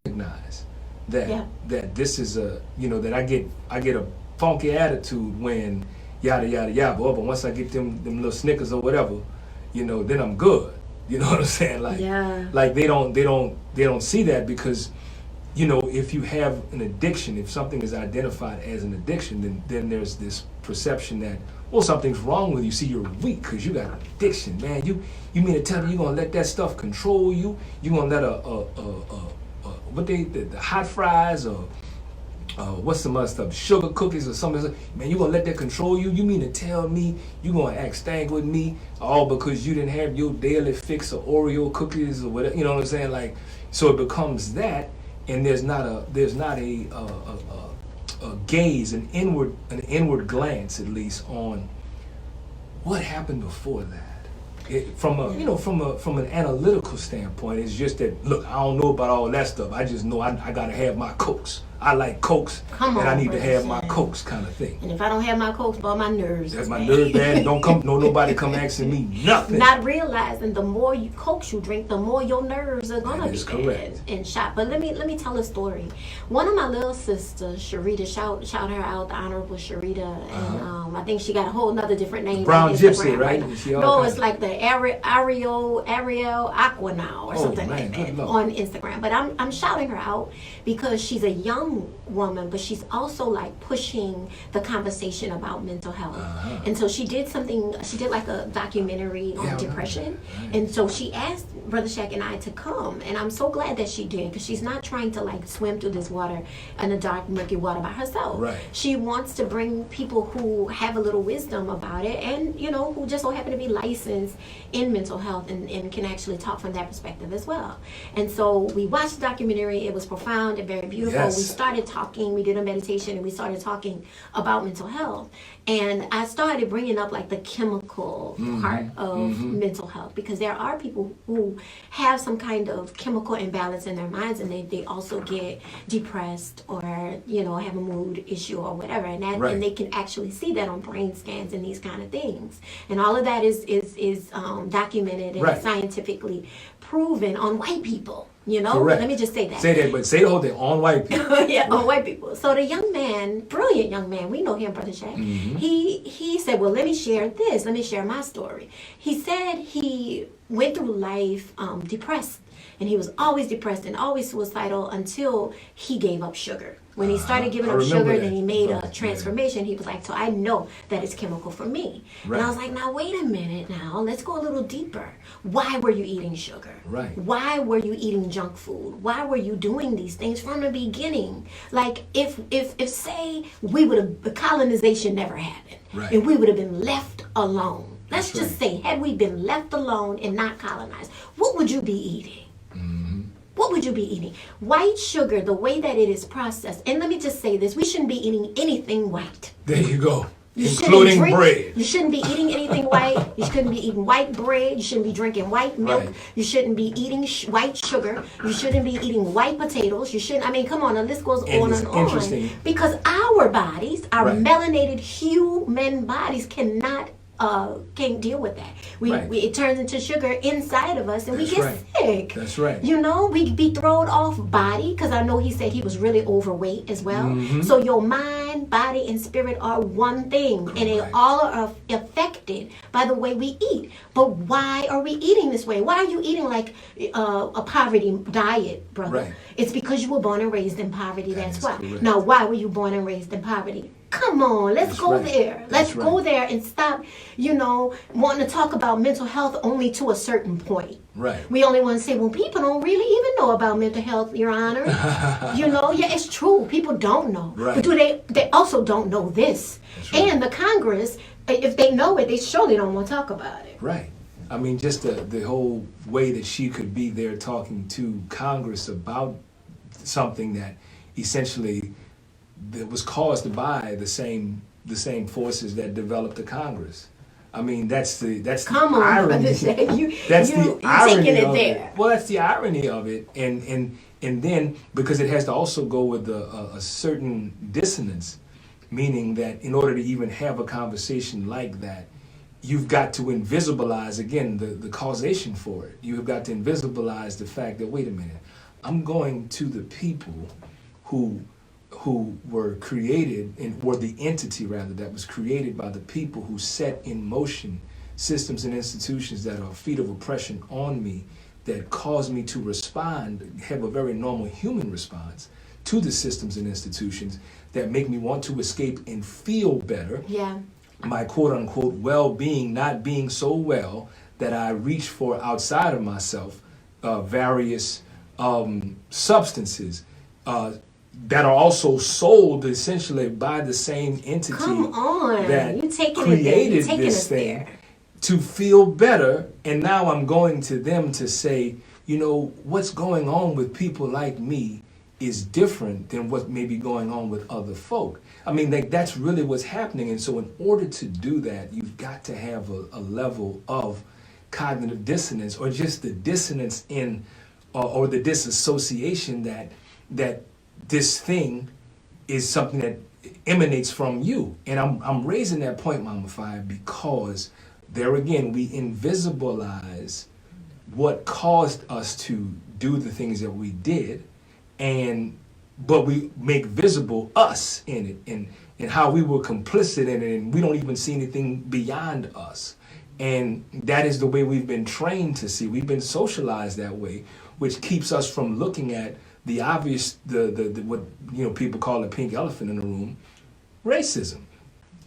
that this is a, you know, that I get a funky attitude when yada yada yada, but once I get them little Snickers or whatever, you know, then I'm good. You know what I'm saying? Like they don't see that, because, you know, if you have an addiction, if something is identified as an addiction, then there's this perception that, well, something's wrong with you. See, you're weak because you got an addiction, man. You mean to tell me you're gonna let that stuff control you? You gonna let the hot fries, or what's some other stuff, sugar cookies or something, man, you gonna let that control you? You mean to tell me you gonna act stank with me all because you didn't have your daily fix of Oreo cookies or whatever? You know what I'm saying? Like, so it becomes that, and there's not a gaze, an inward glance, at least, on what happened before that. From an analytical standpoint, it's just that, look, I don't know about all that stuff. I just know I gotta have my Cokes. I like Cokes, and I need to have my Cokes, kind of thing. And if I don't have my Cokes, boy, my nerves. That's my nerves bad. Nobody come asking me nothing. Not realizing the more Cokes you drink, the more your nerves are gonna be bad and shot. But let me tell a story. One of my little sisters, Sharita, shout her out, the Honorable Sharita, and I think she got a whole nother different name. Brown Gypsy, right? No, it's like the Ariel Aqua now, or something like that on Instagram. But I'm shouting her out because she's a young woman, but she's also like pushing the conversation about mental health. And so she did like a documentary on depression. And so she asked Brother Shaq and I to come, and I'm so glad that she did, because she's not trying to like swim through this water in the dark, murky water by herself. Right. She wants to bring people who have a little wisdom about it, and you know, who just so happen to be licensed in mental health and can actually talk from that perspective as well. And so we watched the documentary. It was profound and very beautiful. Yes. We started talking. We did a meditation, and we started talking about mental health. And I started bringing up like the chemical part of mental health, because there are people who have some kind of chemical imbalance in their minds, and they also get depressed or, you know, have a mood issue or whatever, and that Right. and they can actually see that on brain scans and these kind of things, and all of that is documented and Right. scientifically proven on white people. You know, Correct. let me just say that. Say that, but say the whole thing on white people. Yeah, on white people. So the young man, brilliant young man, we know him, Brother Shaq. He said, well, let me share this. Let me share my story. He said he went through life depressed, and he was always depressed and always suicidal until he gave up sugar. When he started giving I up remember sugar, that. then he made Yeah. a transformation. He was like, so I know that it's chemical for me. Right. And I was like, now wait a minute now. Let's go a little deeper. Why were you eating sugar? Right. Why were you eating junk food? Why were you doing these things from the beginning? Like if say we would have, colonization never happened, Right. and we would have been left alone. Let's That's just right. say, had we been left alone and not colonized, what would you be eating? What would you be eating? White sugar, the way that it is processed, and let me just say this, we shouldn't be eating anything white. There you go. You Including shouldn't drink, bread. You shouldn't be eating anything white. You shouldn't be eating white bread. You shouldn't be drinking white milk. Right. You shouldn't be eating white sugar. You shouldn't be eating white potatoes. You shouldn't. I mean, come on. The list goes And on it's and on. interesting. Because our bodies, our Right. melanated human bodies, can't deal with that. Right. It turns into sugar inside of us, and That's we get right. sick. That's right. You know, we be thrown off body, because I know he said he was really overweight as well. Mm-hmm. So your mind, body, and spirit are one thing, and they Correct. all are affected by the way we eat. But why are we eating this way? Why are you eating like a poverty diet, brother? Right. It's because you were born and raised in poverty. That That's is why. correct. Now, why were you born and raised in poverty? Come on, let's That's go right. there. Let's That's go right. there and stop, wanting to talk about mental health only to a certain point. Right. We only want to say, well, people don't really even know about mental health, Your Honor. Yeah, it's true. People don't know. Right. But they also don't know this. That's right. And the Congress, if they know it, they surely don't want to talk about it. Right. I mean, just the whole way that she could be there talking to Congress about something that essentially that was caused by the same forces that developed the Congress. I mean, that's the Come on, irony. Brother Shay. That's You're the irony taking it of there. Well, that's the irony of it, and then because it has to also go with a certain dissonance, meaning that in order to even have a conversation like that, you've got to invisibilize again the causation for it. You have got to invisibilize the fact that, wait a minute, I'm going to the people who were created, or the entity rather that was created by the people who set in motion systems and institutions that are feet of oppression on me, that cause me to respond, have a very normal human response to the systems and institutions that make me want to escape and feel better. Yeah. My quote unquote well-being not being so well that I reach for outside of myself various substances that are also sold essentially by the same entity Come on. that You're taking created it there. You're taking this us thing there. to feel better. And now I'm going to them to say, what's going on with people like me is different than what may be going on with other folk. I mean, that's really what's happening. And so in order to do that, you've got to have a level of cognitive dissonance, or just the dissonance in, or the disassociation that this thing is something that emanates from you. And I'm raising that point, Mama Fiyah, because there again, we invisibilize what caused us to do the things that we did, but we make visible us in it, and how we were complicit in it, and we don't even see anything beyond us. And that is the way we've been trained to see. We've been socialized that way, which keeps us from looking at the obvious, the what people call the pink elephant in the room, racism.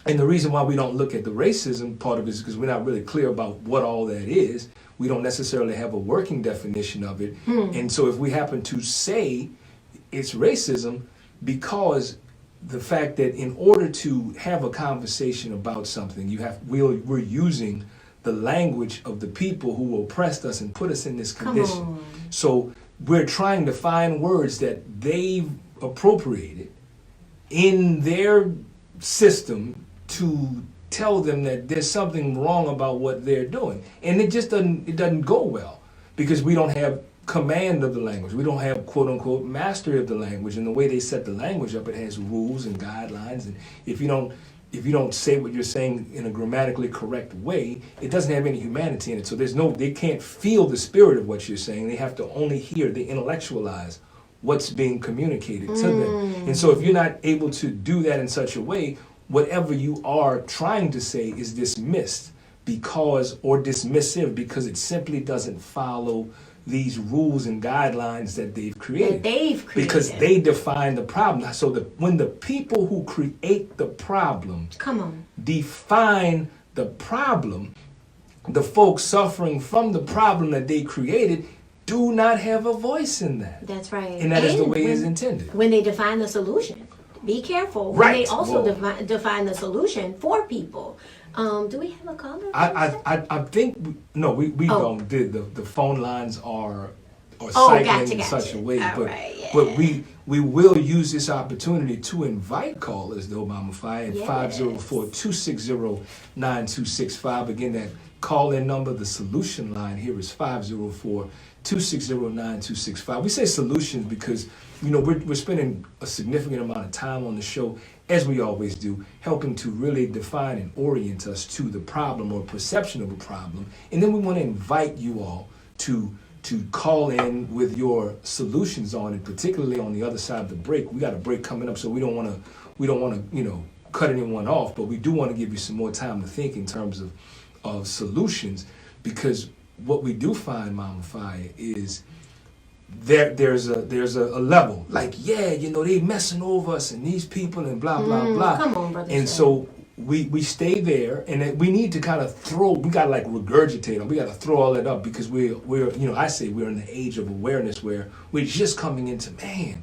And the reason why we don't look at the racism part of it is because we're not really clear about what all that is. We don't necessarily have a working definition of it. And so if we happen to say it's racism, because the fact that in order to have a conversation about something, we're using the language of the people who oppressed us and put us in this condition. So we're trying to find words that they've appropriated in their system to tell them that there's something wrong about what they're doing. And it just doesn't go well, because we don't have command of the language. We don't have quote unquote mastery of the language. And the way they set the language up, it has rules and guidelines. And if you don't say what you're saying in a grammatically correct way, it doesn't have any humanity in it. So they can't feel the spirit of what you're saying. They have to only hear, they intellectualize what's being communicated to them. And so if you're not able to do that in such a way, whatever you are trying to say is dismissed or dismissive, because it simply doesn't follow these rules and guidelines that they've created. Because they define the problem. So when the people who create the problem define the problem, the folks suffering from the problem that they created do not have a voice in that. That's right. And that is the way it's intended. When they define the solution, be careful. When they also define the solution for people. Do we have a caller? I think we don't. The phone lines are cycling in such a way, but we will use this opportunity to invite callers, though, Mama Fiyah, at 504-260-9265. Again, that call-in number, the solution line here is 504-260-9265. We say solutions because we're spending a significant amount of time on the show, as we always do, helping to really define and orient us to the problem or perception of a problem. And then we want to invite you all to call in with your solutions on it, particularly on the other side of the break. We got a break coming up, so we don't want to cut anyone off, but we do want to give you some more time to think in terms of solutions, because what we do find, Mama Fiyah, is there's a level, like, they messing over us and these people and blah blah blah. Come on, brother. And so we stay there, and we need to kind of we got to like regurgitate them. We got to throw all that up, because we're I say we're in the age of awareness where we're just coming into, man,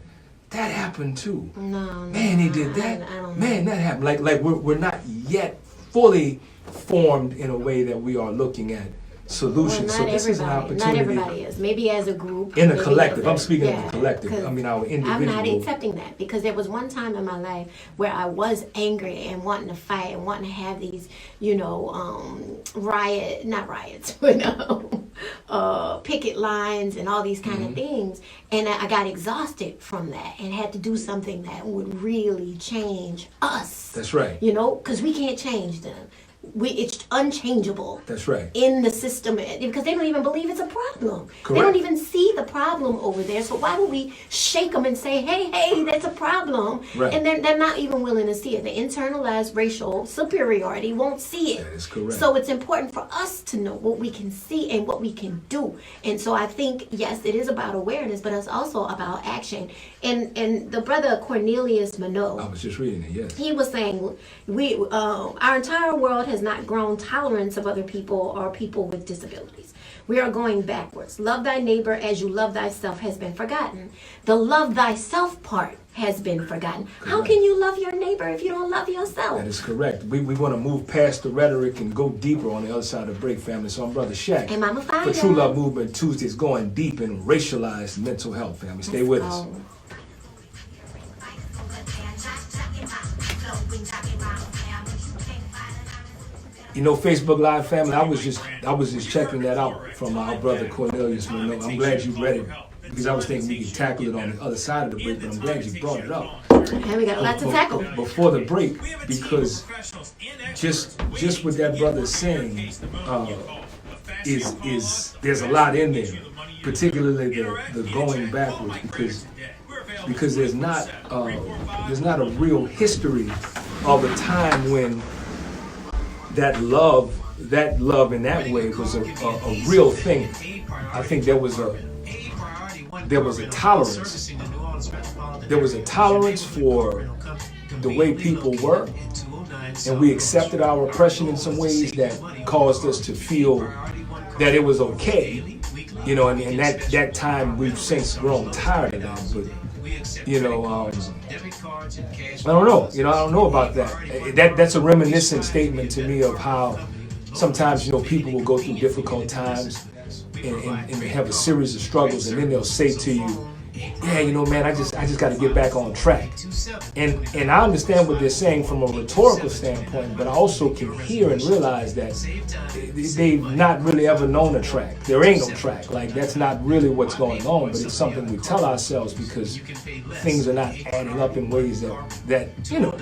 that happened too. Man, he did that. Man, that happened. Like we're not yet fully formed in a way that we are looking at solutions. So this is an opportunity. Not everybody is. Maybe as a group. In a collective. I'm speaking of the collective. I mean, our individual. I'm not accepting that, because there was one time in my life where I was angry and wanting to fight and wanting to have these, picket lines and all these kind of things. And I got exhausted from that and had to do something that would really change us. That's right. Because we can't change them. It's unchangeable. That's right. In the system, because they don't even believe it's a problem. Correct. They don't even see the problem over there. So why would we shake them and say, hey, that's a problem? Right. And they're not even willing to see it. The internalized racial superiority won't see it. That is correct. So it's important for us to know what we can see and what we can do. And so I think, yes, it is about awareness, but it's also about action. And the brother Cornelius Minogue, I was just reading it, yes. he was saying, our entire world has not grown tolerance of other people or people with disabilities. We are going backwards. Love thy neighbor as you love thyself has been forgotten. The love thyself part has been forgotten. Correct. How can you love your neighbor if you don't love yourself? That is correct. We want to move past the rhetoric and go deeper on the other side of the break, family. So I'm Brother Shaq. And Mama Fiyah. For True Love Movement Tuesdays, going deep in racialized mental health, family. Stay with us. Facebook Live family, I was just checking that out from our brother Cornelius Minogue. I'm glad you read it, because I was thinking we could tackle it on the other side of the break, but I'm glad you brought it up. Okay, we got a lot to tackle before the break, because just what that brother is saying is there's a lot in there, particularly the going backwards, because there's not a real history of a time when that love in that way was a real thing. I think there was a tolerance. There was a tolerance for the way people were, and we accepted our oppression in some ways that caused us to feel that it was okay, you know, and that time we've since grown tired of that. But you know, I don't know. You know, I don't know about that. That's a reminiscent statement to me of how sometimes, you know, people will go through difficult times and have a series of struggles, and then they'll say to you, yeah, you know, man, I just got to get back on track. And I understand what they're saying from a rhetorical standpoint, but I also can hear and realize that they've not really ever known a track. There ain't no track. Like, that's not really what's going on, but it's something we tell ourselves because things are not adding up in ways that you know,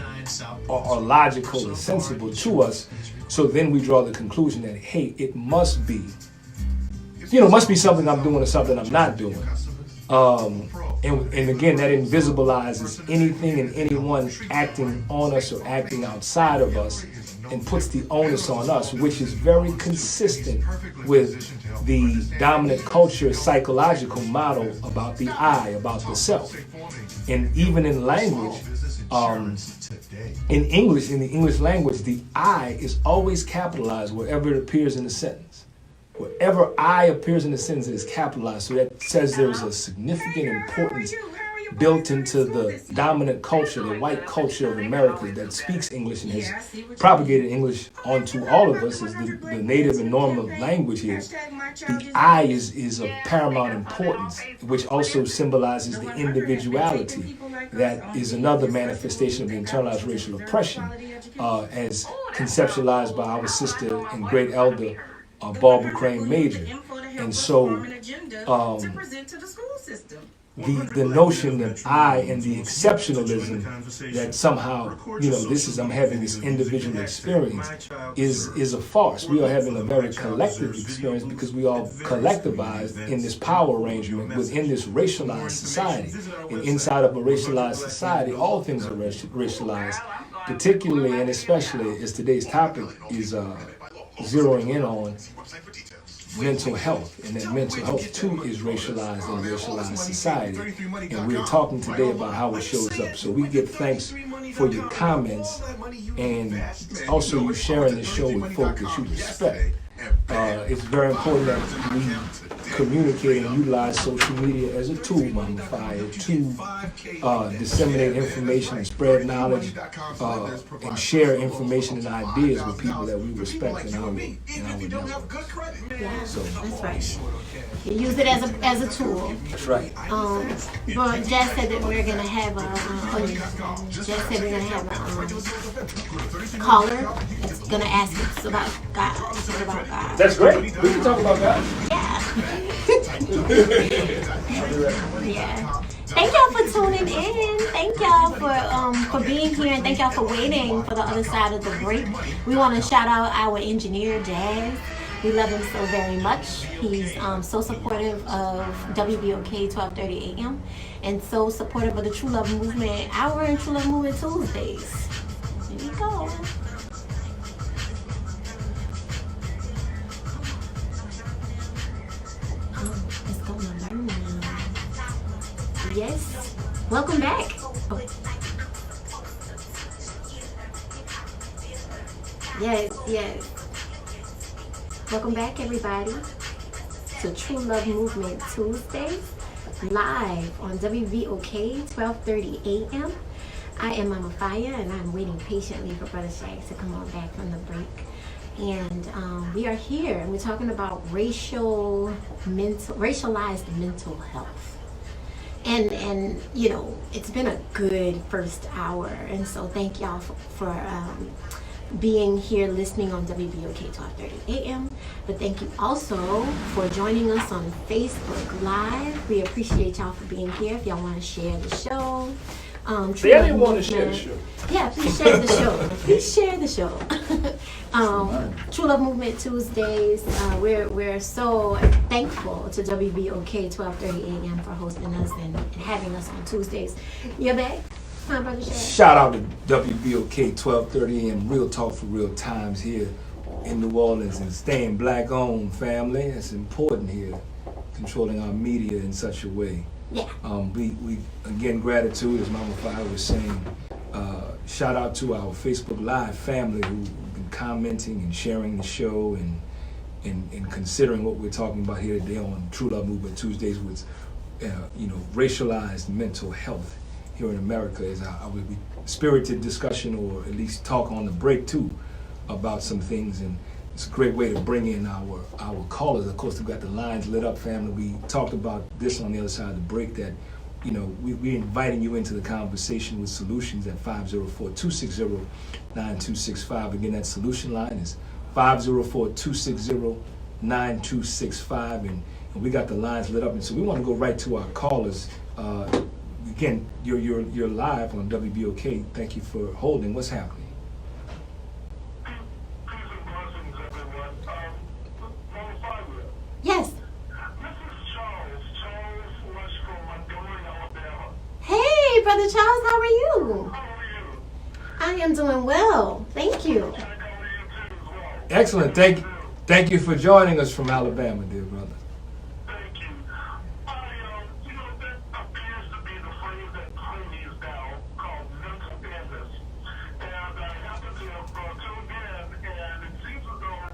are logical and sensible to us. So then we draw the conclusion that, hey, it must be, you know, must be something I'm doing or something I'm not doing. And again, that invisibilizes anything and anyone acting on us or acting outside of us and puts the onus on us, which is very consistent with the dominant culture psychological model about the I, about the self. And even in language, in English, in the English language, the I is always capitalized wherever it appears in a sentence. Wherever I appears in the sentence, it is capitalized. So that says there's a significant importance built into the dominant culture, the white culture of America that speaks English and has propagated English onto all of us as the native and normal language here. The I is of paramount importance, which also symbolizes the individuality. That is another manifestation of the internalized racial oppression, as conceptualized by our sister and great elder, Barbara Crane Major. And so the notion that I and the exceptionalism that somehow, you know, I'm having this individual experience is a farce. We are having a very collective experience because we are collectivized in this power arrangement within this racialized society. And inside of a racialized society, all things are racialized, particularly and especially as today's topic is zeroing in on mental health, and that mental health too is racialized in a racialized society. And we're talking today about how it shows up. So we give thanks for your comments and also you sharing this show with folks that you respect. It's very important that we communicate and utilize social media as a tool, Mama Fiyah, to disseminate information and spread knowledge and share information and ideas with people that we respect in our network. Yeah, so that's right. You use it as a tool. That's right. But Jess said that we're gonna have a caller that's gonna ask us about God. That's great. We can talk about God. Yeah. Thank y'all for tuning in. Thank y'all for being here, and thank y'all for waiting for the other side of the break. We want to shout out our engineer, Jazz. We love him so very much. He's so supportive of WBOK 12:30 a.m. and so supportive of the True Love Movement. Our True Love Movement Tuesdays. There you go. It's going to learn now. Yes. Welcome back. Oh. Yes. Welcome back, everybody, to True Love Movement Tuesdays, live on WVOK 12:30 a.m. I am Mama Fiyah, and I'm waiting patiently for Brother Shaq to come on back from the break. And we are here, and we're talking about racialized mental health. And you know, it's been a good first hour, and so thank y'all for being here listening on WBOK 12:30 a.m. But thank you also for joining us on Facebook Live. We appreciate y'all for being here. If y'all want to share the show, They didn't want to share the show. Yeah, please share the show. Please share the show. True Love Movement Tuesdays. We're so thankful to WBOK 12:30 a.m. for hosting us and having us on Tuesdays. You're back, my brother Shaq. Shout out to WBOK 12:30 a.m. Real Talk for Real Times here in New Orleans, and staying black owned, family. It's important here, controlling our media in such a way. Yeah. We again, gratitude, as Mama Fiyah was saying. Shout out to our Facebook Live family who've been commenting and sharing the show, and in considering what we're talking about here today on True Love Movement Tuesdays with racialized mental health here in America, is our spirited discussion, or at least talk on the break too about some things. And it's a great way to bring in our callers. Of course, we've got the lines lit up, family. We talked about this on the other side of the break, that we're inviting you into the conversation with solutions at 504-260-9265. Again, that solution line is 504-260-9265, and we got the lines lit up. And so we want to go right to our callers. Again, you're live on WBOK. Thank you for holding. What's happening? Yes. Hey, Brother Charles, how are you? I am doing well. Thank you. Excellent. Thank you for joining us from Alabama, dear brother. Thank you. That appears to be the phrase that plays now called mental illness. And I happen to have tuned in, and it seems as though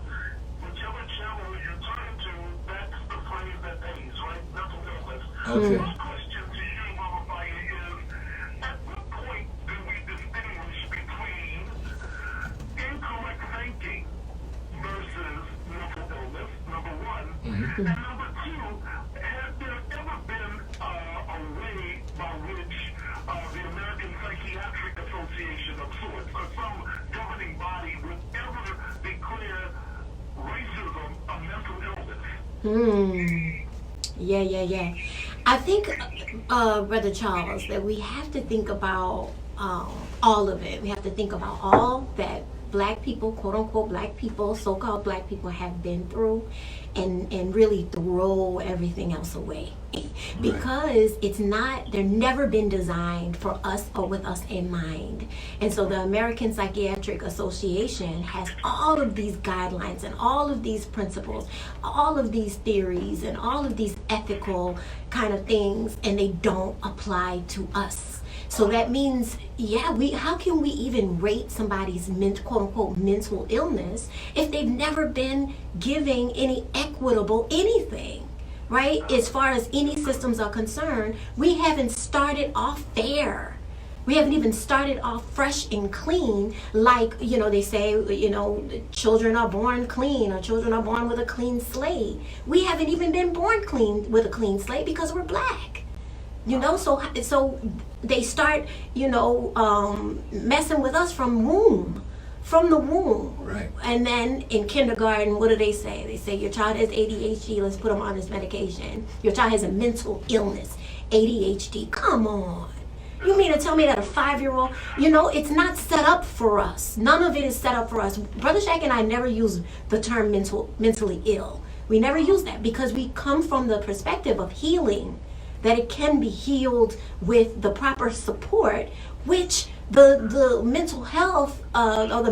whichever channel you turn to, that's the phrase that pays, right? Mental illness. Okay. My question to you, Mama Fiyah, is at what point do we distinguish between incorrect thinking versus mental illness, number one? And number two, has there ever been a way by which the American Psychiatric Association of sorts, or some governing body, would ever declare racism a mental illness? Yeah. I think, Brother Charles, that we have to think about all of it. We have to think about all that Black people, quote unquote Black people, so-called Black people have been through, and really throw everything else away. Because they're never been designed for us or with us in mind. And so the American Psychiatric Association has all of these guidelines and all of these principles, all of these theories and all of these ethical kind of things, and they don't apply to us. So that means, how can we even rate somebody's quote unquote mental illness if they've never been giving any equitable anything, right? As far as any systems are concerned, we haven't started off fair. We haven't even started off fresh and clean, like, they say, children are born clean, or children are born with a clean slate. We haven't even been born clean with a clean slate because we're Black. So they start, messing with us from the womb. Right. And then in kindergarten, what do they say? They say your child has ADHD, let's put them on this medication. Your child has a mental illness, ADHD. Come on. You mean to tell me that a 5-year-old, it's not set up for us. None of it is set up for us. Brother Shaq and I never use the term mentally ill. We never use that because we come from the perspective of healing, that it can be healed with the proper support, which the mental health or the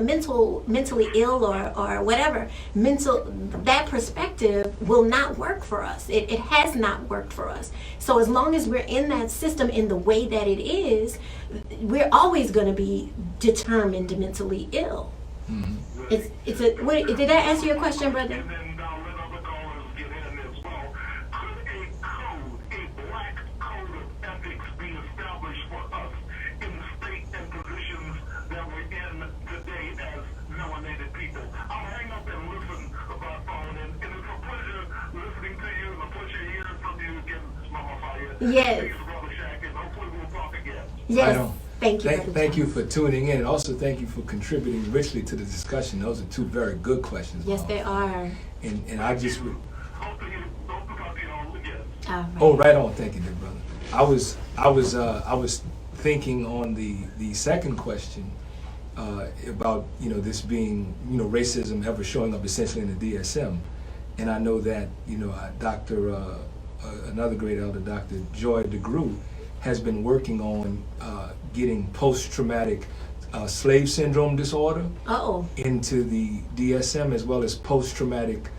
mentally ill or whatever that perspective will not work for us. It has not worked for us. So as long as we're in that system in the way that it is, we're always going to be determined mentally ill. Did that answer your question, brother? And then let other callers get in as well. Could a Black code of ethics be established for us in the state and positions that we're in today as melanated people? I'll hang up and listen by phone, and it's a pleasure listening to you, and a pleasure hearing from you again, Mama Fiyah. Yes. Thanks, Brother Shaq, and hopefully we'll talk again. Yes. Thank you. Thank you for tuning in, and also thank you for contributing richly to the discussion. Those are two very good questions. Yes, they are. And I just. Hope to talk to you all again. All right. Oh, right on. Thank you, dear brother. I was thinking on the second question about this being racism ever showing up essentially in the DSM, and I know that Dr. Another great elder, Dr. Joy DeGruy, has been working on getting post-traumatic slave syndrome disorder into the DSM, as well as post-traumatic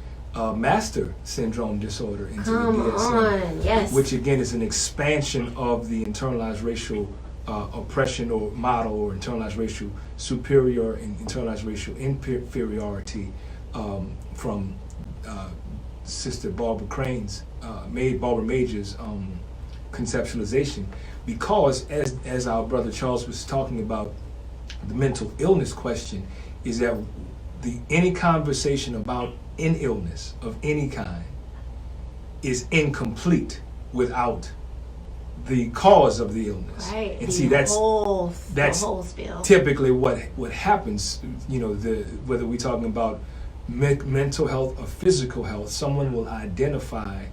master syndrome disorder into the DSM. Yes. Which again is an expansion of the internalized racial oppression or model, or internalized racial superior and internalized racial inferiority from Sister Barbara Crane's, Barbara Major's conceptualization, because as our brother Charles was talking about the mental illness question, is that any conversation about an illness of any kind is incomplete without the cause of the illness. Right. And see, that's whole spill. typically what happens. You know, whether we're talking about mental health or physical health, someone will identify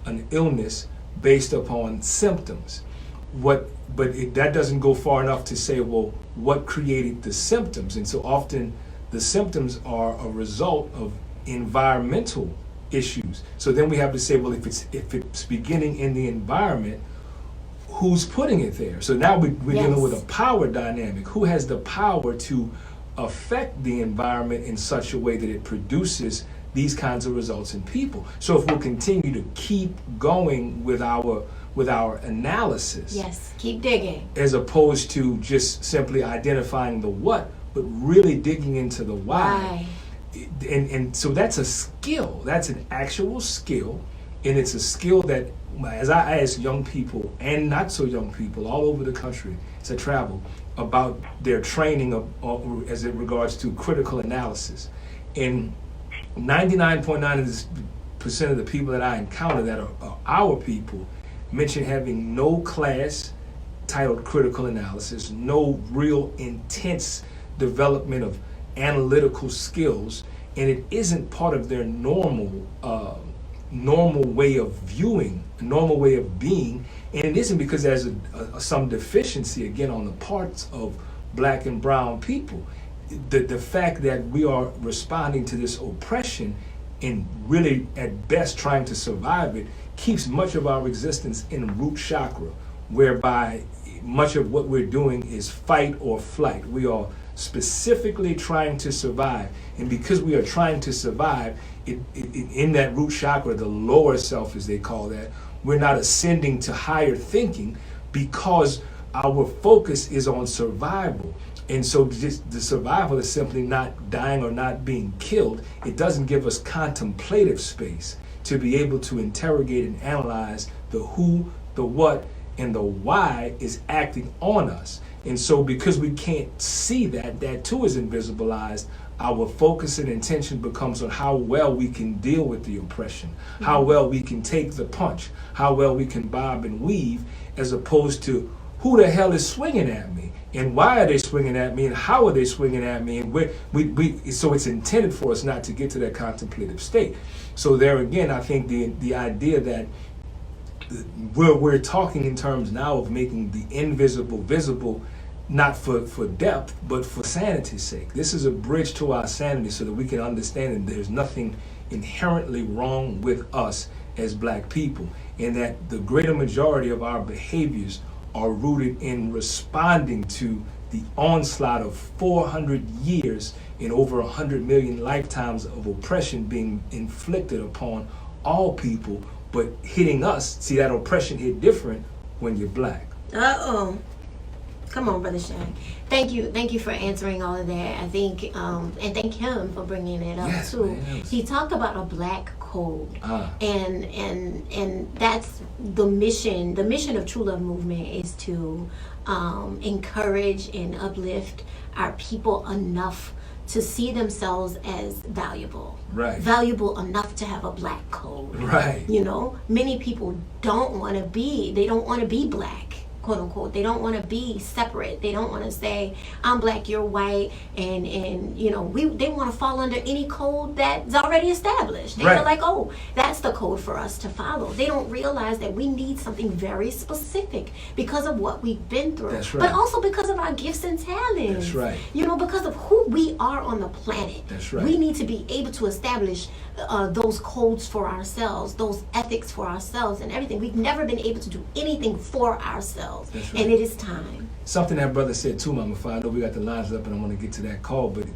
an illness based upon symptoms. That doesn't go far enough to say, well, what created the symptoms? And so often the symptoms are a result of environmental issues. So then we have to say, well, if it's beginning in the environment, who's putting it there? So now we're dealing with a power dynamic. Who has the power to affect the environment in such a way that it produces these kinds of results in people? So if we'll continue to keep going with our analysis, yes, keep digging, as opposed to just simply identifying the what, but really digging into the why. And so that's a skill. That's an actual skill, and it's a skill that, as I ask young people and not so young people all over the country as I travel about their training as it regards to critical analysis, and 99.9% of the people that I encounter that are our people mention having no class titled critical analysis, no real intense development of analytical skills, and it isn't part of their normal way of viewing, normal way of being, and it isn't because there's some deficiency again on the parts of black and brown people. The fact that we are responding to this oppression and really at best trying to survive it keeps much of our existence in root chakra, whereby much of what we're doing is fight or flight. We are specifically trying to survive, and because we are trying to survive, in that root chakra, the lower self as they call that, we're not ascending to higher thinking because our focus is on survival. And so just the survival is simply not dying or not being killed. It doesn't give us contemplative space to be able to interrogate and analyze the who, the what, and the why is acting on us. And so because we can't see that too is invisibilized, our focus and intention becomes on how well we can deal with the oppression, how well we can take the punch, how well we can bob and weave, as opposed to who the hell is swinging at me, and why are they swinging at me, and how are they swinging at me, and so it's intended for us not to get to that contemplative state. So there again, I think the idea that we're talking in terms now of making the invisible visible, not for depth, but for sanity's sake. This is a bridge to our sanity so that we can understand that there's nothing inherently wrong with us as black people, and that the greater majority of our behaviors are rooted in responding to the onslaught of 400 years and over 100 million lifetimes of oppression being inflicted upon all people, but hitting us. See, that oppression hit different when you're black. Come on, Brother Shaq. Thank you for answering all of that. I think, and thank him for bringing it up too. Man, he talked about a black code, and that's the mission. The mission of True Love Movement is to encourage and uplift our people enough to see themselves as valuable. Right. Valuable enough to have a black code. Right. You know, many people don't want to be black, quote unquote. They don't want to be separate. They don't want to say, I'm black, you're white, and you know, they want to fall under any code that's already established. They feel like, oh, that's the code for us to follow. They don't realize that we need something very specific because of what we've been through. That's right. But also because of our gifts and talents. That's right. You know, because of who we are on the planet. That's right. We need to be able to establish those codes for ourselves, those ethics for ourselves and everything. We've never been able to do anything for ourselves. That's right. And it is time. Something that brother said too, Mama Fiyah. I know we got the lines up and I want to get to that call, but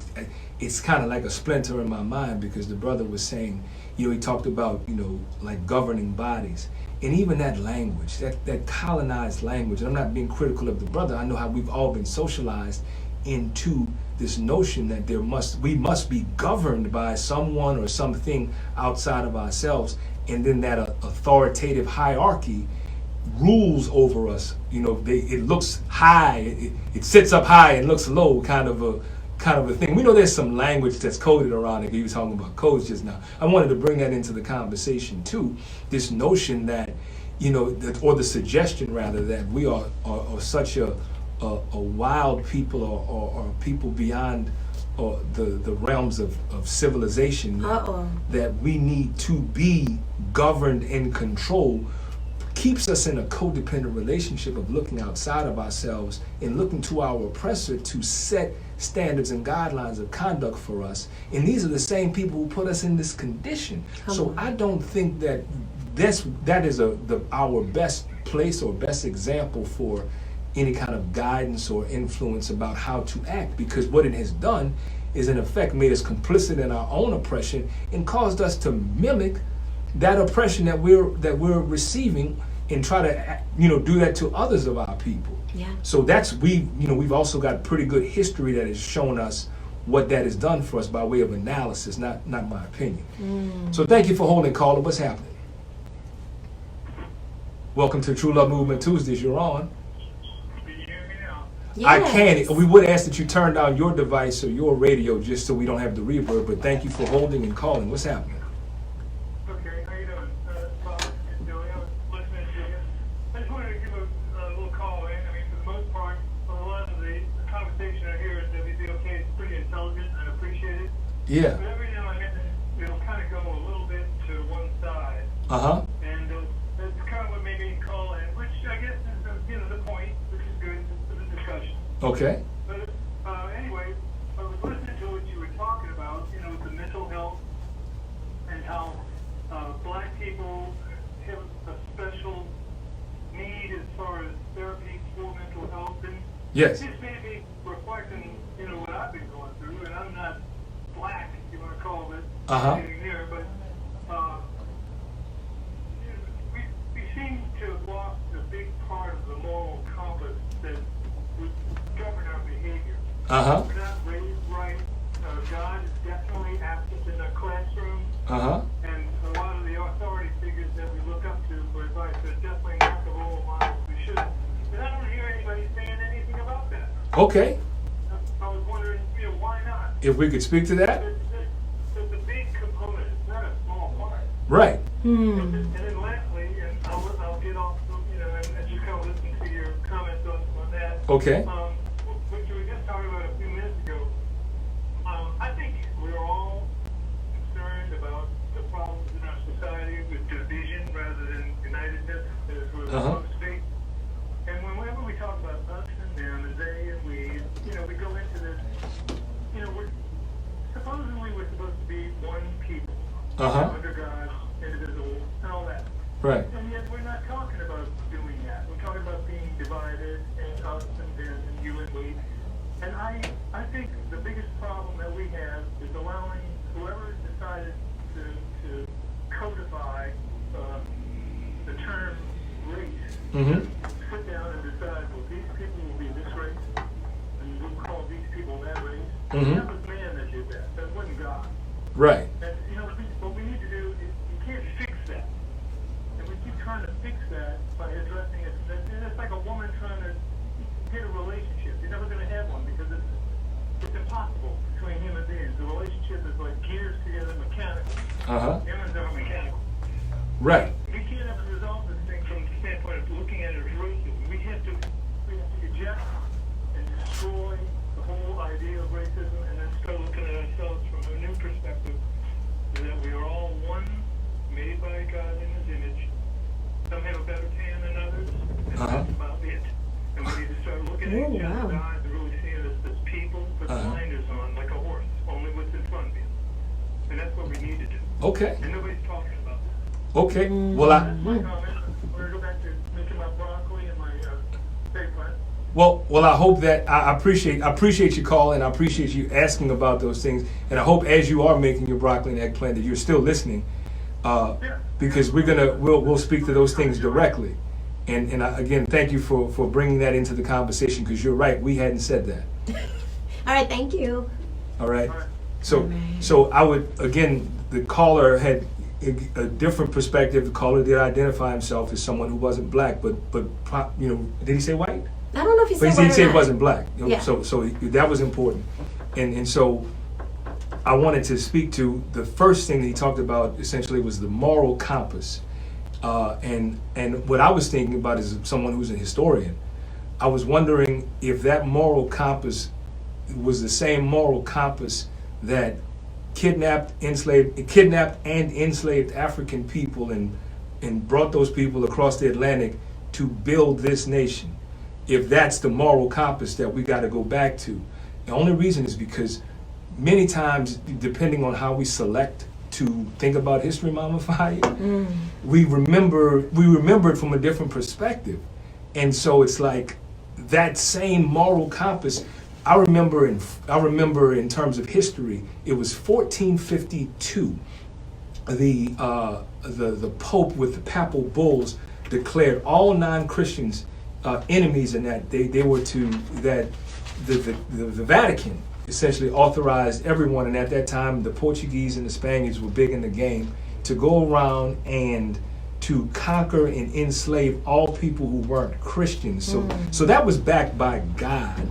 it's kind of like a splinter in my mind, because the brother was saying, you know, he talked about, you know, like governing bodies. And even that language, that colonized language, and I'm not being critical of the brother, I know how we've all been socialized into this notion that we must be governed by someone or something outside of ourselves, and then that authoritative hierarchy rules over us. It looks high, it sits up high and looks low, kind of a thing. We know there's some language that's coded around it. You were talking about codes just now. I wanted to bring that into the conversation too. This notion that, or the suggestion rather, that we are such a wild people, or people beyond the realms of civilization, that we need to be governed and controlled, keeps us in a codependent relationship of looking outside of ourselves and looking to our oppressor to set standards and guidelines of conduct for us. And these are the same people who put us in this condition. So I don't think that that is our best place or best example for any kind of guidance or influence about how to act, because what it has done is in effect made us complicit in our own oppression and caused us to mimic that oppression that we're receiving and try to do that to others of our people. Yeah. So we've also got pretty good history that has shown us what that has done for us by way of analysis, not my opinion. So thank you for holding, caller. What's happening? Welcome to True Love Movement Tuesdays. You're on. Can you hear me now? Yes. I can. We would ask that you turn down your device or your radio just so we don't have the reverb, but thank you for holding and calling. What's happening? Okay, how you doing? Bob and Joey, I was listening to you. I just wanted to give a little call in. I mean, for the most part, a lot of the conversation I hear at WBOK is pretty intelligent. I appreciate it. Yeah. But every now and then, it'll kind of go a little bit to one side. Uh-huh. And that's kind of what made me call in, which I guess is the point, which is good for the discussion. Okay. But anyway, I was listening to what you were talking about, the mental health and how black people have a special need as far as therapy for mental health. And Yes. this may be reflecting, what I've been going through, and I'm not black, if you want to call it, anything there, but we seem to have lost a big part of the moral compass that would govern our behavior. Uh-huh. We're not raised right. God is definitely absent in the classroom. Uh-huh. And a lot of the authority figures that we look up to for advice are definitely not the role models we should. But I don't hear anybody saying anything about that. Okay. I was wondering, why not? If we could speak to that? It's a big component. It's not a small part. Right. And then lastly, and I'll get off, and just kind of listen to your comments on that. Okay. Which we were just talking about a few minutes ago. I think we're all concerned about the problems in our society with division rather than unitedness, as we're supposed to be. And whenever we talk about us and them and they and we go into this, we're supposed to be one people, under God, indivisible, and all that. Right. And yet we're not talking about doing that. We're talking about being divided and us and them and you and we. And I think the biggest problem that we have is allowing whoever decided to codify the term race, sit down and decide, well, these people will be this race, and we'll call these people that race. That was man that did that. That wasn't God. Right. And, what we need to do is, you can't fix that. And we keep trying to fix that by addressing it. It's like a woman trying to get a relationship. You're never going to have one because it's impossible between human beings. The relationship is like gears together, mechanical. Humans are mechanical. Right. We can't ever resolve this thing from the standpoint of looking at it as racism. We have to eject and destroy the whole idea of racism and then start looking at ourselves from a new perspective, that we are all one, made by God in His image. Some have a better tan than others, and that's about it. And we need to start looking at each other's eyes and really seeing us as people with blinders on, like a horse, only what's in front of you. And that's what we need to do. Okay. And nobody's talking about that. Okay. Well, That's my comment. We're going to go back to making my broccoli and my eggplant. Well, I hope that I appreciate your call, and I appreciate you asking about those things, and I hope as you are making your broccoli and eggplant that you're still listening, because we'll speak to those things directly, and again, thank you for bringing that into the conversation, because you're right, we hadn't said that. All right, thank you. All right. All So, right. so I would, again, the caller had a different perspective. The caller did identify himself as someone who wasn't black, but you know, did he say white? I don't know if he But said he white said or he not. wasn't black. You know, Yeah. So that was important. And so I wanted to speak to the first thing that he talked about essentially was the moral compass. And what I was thinking about is someone who's a historian. I was wondering if that moral compass was the same moral compass that kidnapped and enslaved African people and brought those people across the Atlantic to build this nation. If that's the moral compass that we got to go back to. The only reason is because many times, depending on how we select to think about history, Mama Fiyah, we remember it from a different perspective. And so it's like that same moral compass. I remember in terms of history, it was 1452. The Pope with the papal bulls declared all non-Christians enemies, and that they were to that the Vatican essentially authorized everyone, and at that time the Portuguese and the Spaniards were big in the game, to go around and to conquer and enslave all people who weren't Christians. So that was backed by God.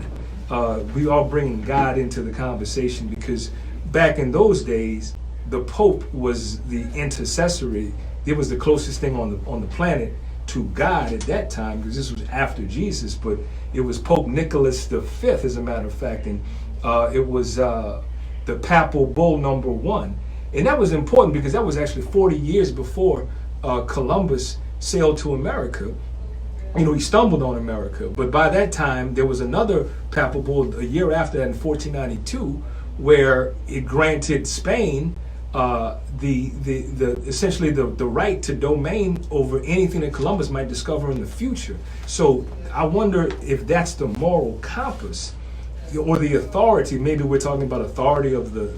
We are bringing God into the conversation because back in those days, the Pope was the intercessory. It was the closest thing on the planet to God at that time, because this was after Jesus. But it was Pope Nicholas V, as a matter of fact, and it was the Papal Bull #1, and that was important because that was actually 40 years before Columbus sailed to America. You know, he stumbled on America, but by that time there was another papal bull a year after that in 1492, where it granted Spain essentially the right to domain over anything that Columbus might discover in the future. So I wonder if that's the moral compass or the authority. Maybe we're talking about authority of the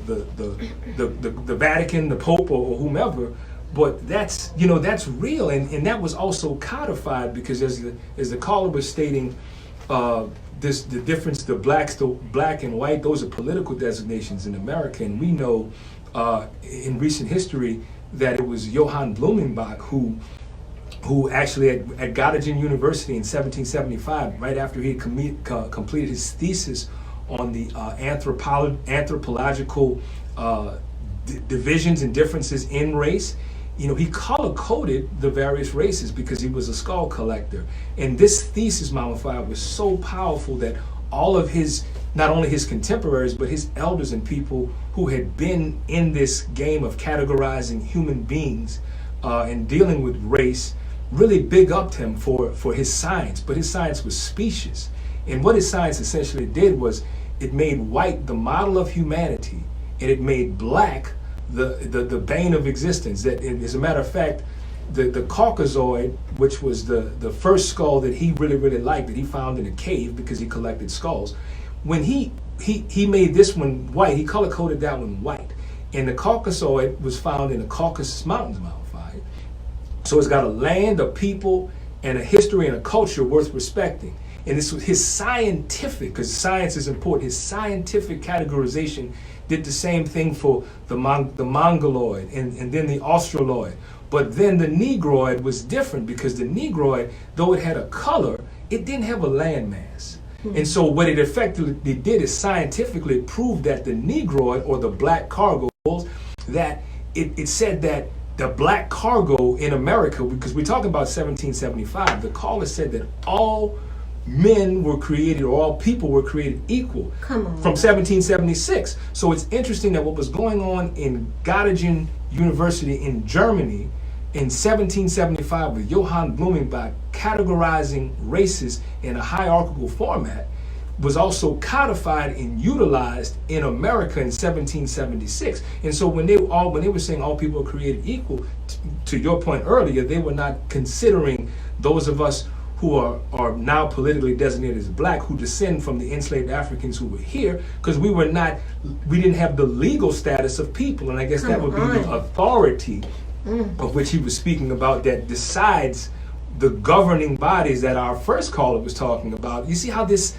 Vatican, the Pope, or whomever. But that's real, and that was also codified because as the caller was stating, the difference, the black and white, those are political designations in America, and we know in recent history that it was Johann Blumenbach who actually at Göttingen University in 1775, right after he had completed his thesis on the anthropological divisions and differences in race, you know, he color-coded the various races because he was a skull collector. And this thesis, Mama Fiyah, was so powerful that all of his, not only his contemporaries, but his elders and people who had been in this game of categorizing human beings and dealing with race, really big upped him for his science. But his science was specious. And what his science essentially did was it made white the model of humanity, and it made black the bane of existence. That, as a matter of fact, the Caucasoid, which was the first skull that he really liked, that he found in a cave because he collected skulls, when he made this one white, he color coded that one white, and the Caucasoid was found in the Caucasus Mountains, Mama Fiyah. So it's got a land, a people, and a history and a culture worth respecting. And this was his scientific, because science is important, his scientific categorization did the same thing for the Mongoloid and then the Australoid. But then the Negroid was different because the Negroid, though it had a color, it didn't have a landmass. And so what it effectively did is scientifically prove that the Negroid, or the black cargo, that it said that the black cargo in America, because we're talking about 1775, the caller said that all men were created, or all people were created equal. Come on. From 1776. So it's interesting that what was going on in Göttingen University in Germany in 1775 with Johann Blumenbach categorizing races in a hierarchical format was also codified and utilized in America in 1776. And so when they were saying all people are created equal, to your point earlier, they were not considering those of us who are now politically designated as black, who descend from the enslaved Africans who were here, because we didn't have the legal status of people. And I guess that would be the authority of which he was speaking about, that decides the governing bodies that our first caller was talking about. You see how this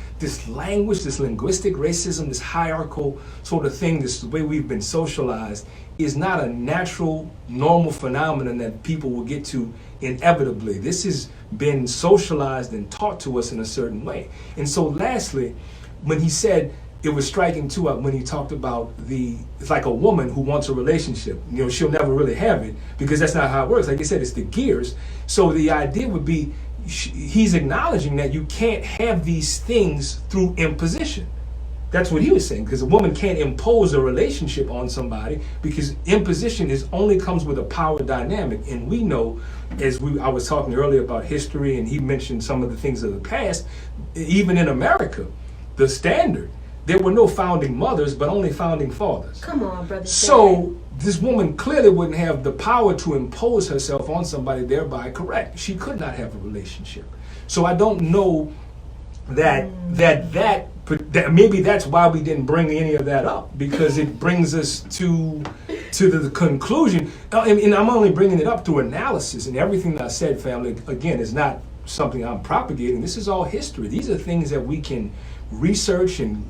language, this linguistic racism, this hierarchical sort of thing, this way we've been socialized, is not a natural, normal phenomenon that people will get to inevitably. This has been socialized and taught to us in a certain way. And so lastly, when he said, it was striking too when he talked about it's like a woman who wants a relationship. You know, she'll never really have it because that's not how it works. Like I said, it's the gears. So the idea would be, he's acknowledging that you can't have these things through imposition. That's what he was saying, because a woman can't impose a relationship on somebody, because imposition only comes with a power dynamic. And we know, I was talking earlier about history, and he mentioned some of the things of the past, even in America, the standard, there were no founding mothers, but only founding fathers. Come on, brother. So this woman clearly wouldn't have the power to impose herself on somebody, thereby correct. She could not have a relationship. So I don't know that maybe that's why we didn't bring any of that up, because it brings us to the conclusion. And I'm only bringing it up through analysis, and everything that I said, family, again, is not something I'm propagating. This is all history. These are things that we can research, and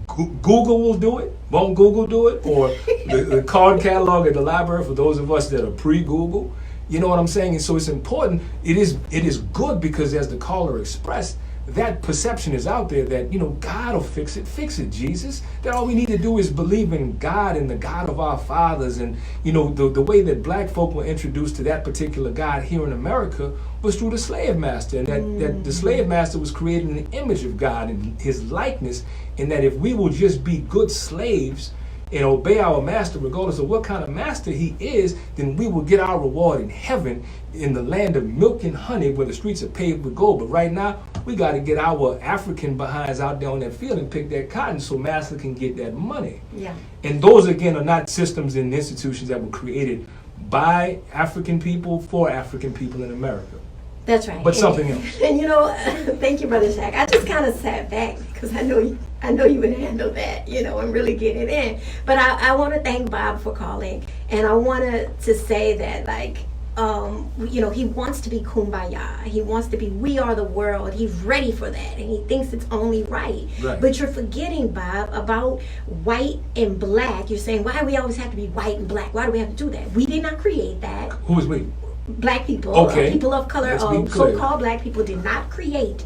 Google will do it. Won't Google do it? Or the card catalog at the library for those of us that are pre-Google. You know what I'm saying? And so it's important. It is good, because as the caller expressed, that perception is out there that, you know, God will fix it. Fix it, Jesus. That all we need to do is believe in God and the God of our fathers. And, you know, the way that black folk were introduced to that particular God here in America was through the slave master. And that the slave master was created in the image of God and his likeness. And that if we will just be good slaves and obey our master, regardless of what kind of master he is, then we will get our reward in heaven, in the land of milk and honey, where the streets are paved with gold. But right now, we got to get our African behinds out there on that field and pick that cotton so master can get that money. Yeah. And those, again, are not systems and institutions that were created by African people for African people in America. That's right. But something else. And you know, thank you, Brother Shaq. I just kind of sat back because I know you would handle that, you know, and really get it in. But I want to thank Bob for calling, and I wanted to say that, like, you know, he wants to be kumbaya. He wants to be, we are the world. He's ready for that, and he thinks it's only right. But you're forgetting, Bob, about white and black. You're saying, why do we always have to be white and black? Why do we have to do that? We did not create that. Who is we? Black people, okay. People of color, so-called black people did not create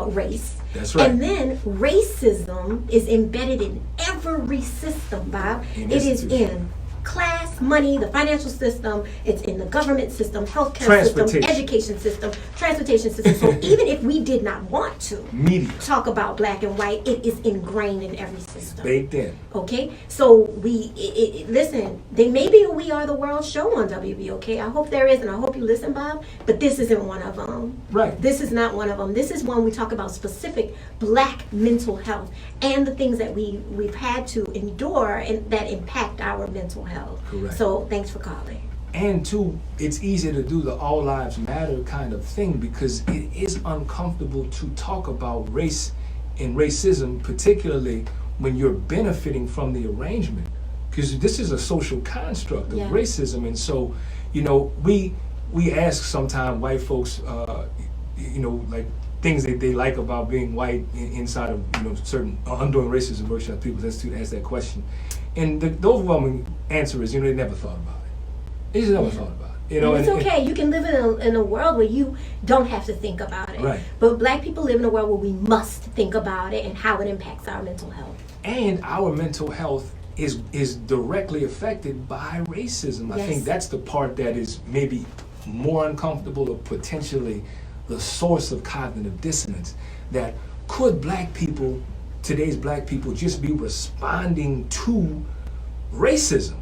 race. That's right. And then racism is embedded in every system, Bob. It is in class, money, the financial system, it's in the government system, healthcare system, education system, transportation system. So even if we did not want to talk about black and white, it is ingrained in every system. Baked in. Okay? So listen, there may be a We Are the World show on WB, okay? I hope there is, and I hope you listen, Bob, but this isn't one of them. Right. This is not one of them. This is one we talk about specific black mental health and the things that we've had to endure and that impact our mental health. Correct. So thanks for calling. And two, it's easy to do the all lives matter kind of thing, because it is uncomfortable to talk about race and racism, particularly when you're benefiting from the arrangement, because this is a social construct of racism. And so, you know, we ask sometimes white folks, you know, like things that they like about being white inside of, you know, certain undoing racism workshop people. Let's ask that question. And the overwhelming answer is, you know, they never thought about it. They just never thought about it. You know, and it's okay. You can live in a world where you don't have to think about it. Right. But black people live in a world where we must think about it and how it impacts our mental health. And our mental health is directly affected by racism. I think that's the part that is maybe more uncomfortable, or potentially the source of cognitive dissonance. That could black people, today's black people, just be responding to racism?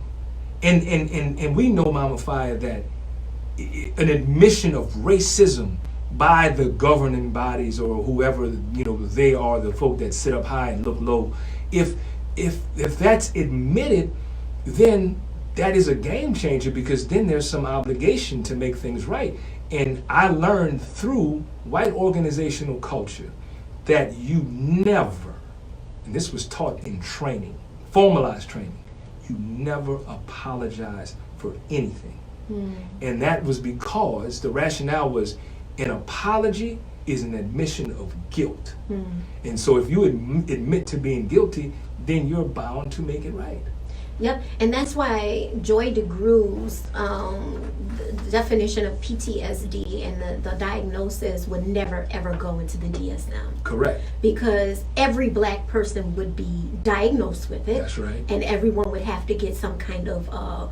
And we know, Mama Fiyah, that an admission of racism by the governing bodies, or whoever, you know, they are, the folk that sit up high and look low, if that's admitted, then that is a game changer, because then there's some obligation to make things right. And I learned through white organizational culture that you never, and this was taught in training, formalized training, you never apologize for anything. And that was because the rationale was, An apology is an admission of guilt. And so if you admit to being guilty, then you're bound to make it right. Yep, and that's why Joy DeGroo's the definition of PTSD and the diagnosis would never ever go into the DSM. Correct. Because every black person would be diagnosed with it. That's right. And everyone would have to get some kind of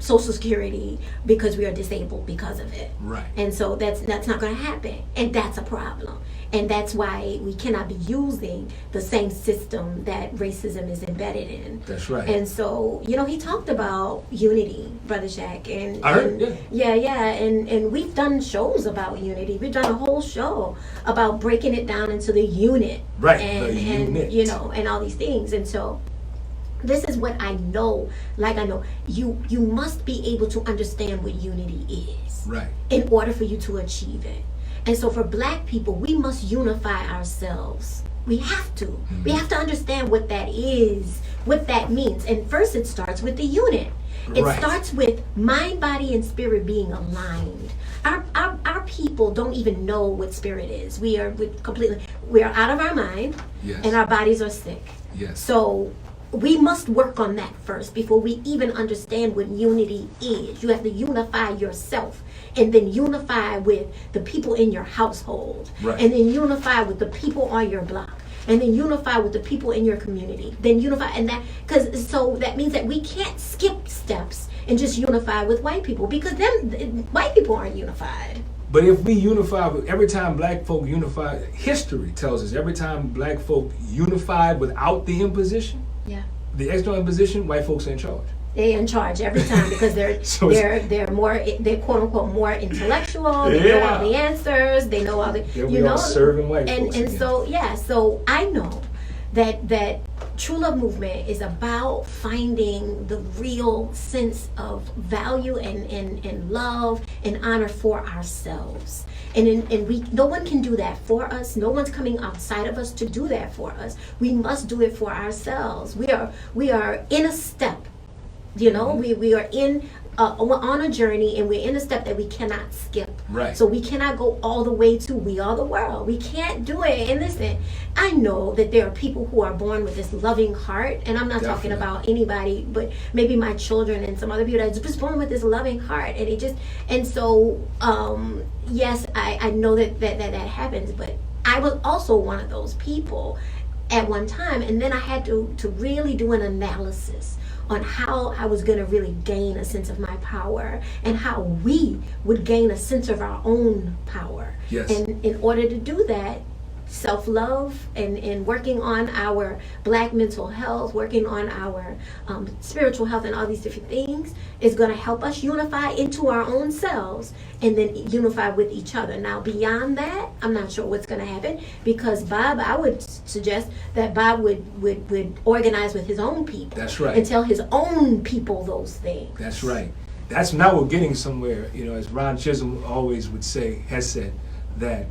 Social Security because we are disabled because of it. Right. And so that's not going to happen, and that's a problem. And that's why we cannot be using the same system that racism is embedded in. That's right. And so, he talked about unity, Brother Shaq. And I heard, yeah. And we've done shows about unity. We've done a whole show about breaking it down into the unit. Right, And, the unit. and all these things. And so this is what I know. Like, I know you must be able to understand what unity is. Right. In order for you to achieve it. And so for black people, we must unify ourselves. We have to. We have to understand what that is, what that means. And first it starts with the unit. It starts with mind, body, and spirit being aligned. Our people don't even know what spirit is. We are out of our mind, and our bodies are sick. Yes. So we must work on that first before we even understand what unity is. You have to unify yourself, and then unify with the people in your household, and then unify with the people on your block, and then unify with the people in your community. Then unify, and so that means that we can't skip steps and just unify with white people, because white people aren't unified. But if we unify, every time black folk unify, history tells us every time black folk unified without the imposition, the external imposition, white folks are in charge. They're in charge every time because they're quote unquote more intellectual. They know all the answers. They know all the serving white folks. And so I know that True Love Movement is about finding the real sense of value and love and honor for ourselves. And no one can do that for us. No one's coming outside of us to do that for us. We must do it for ourselves. We are in a step. We are on a journey, and we're in a step that we cannot skip. Right. So we cannot go all the way to we are the world. We can't do it. And listen, I know that there are people who are born with this loving heart, and I'm not talking about anybody, but maybe my children and some other people that are just born with this loving heart, yes, I know that happens, but I was also one of those people at one time, and then I had to really do an analysis on how I was going to really gain a sense of my power, and how we would gain a sense of our own power. Yes. And in order to do that, self-love and working on our black mental health, working on our spiritual health and all these different things is going to help us unify into our own selves, and then unify with each other. Now beyond that, I'm not sure what's going to happen, because Bob, I would suggest that Bob would organize with his own people. That's right. And tell his own people those things. That's right. That's now we're getting somewhere. As Ron Chisholm always has said that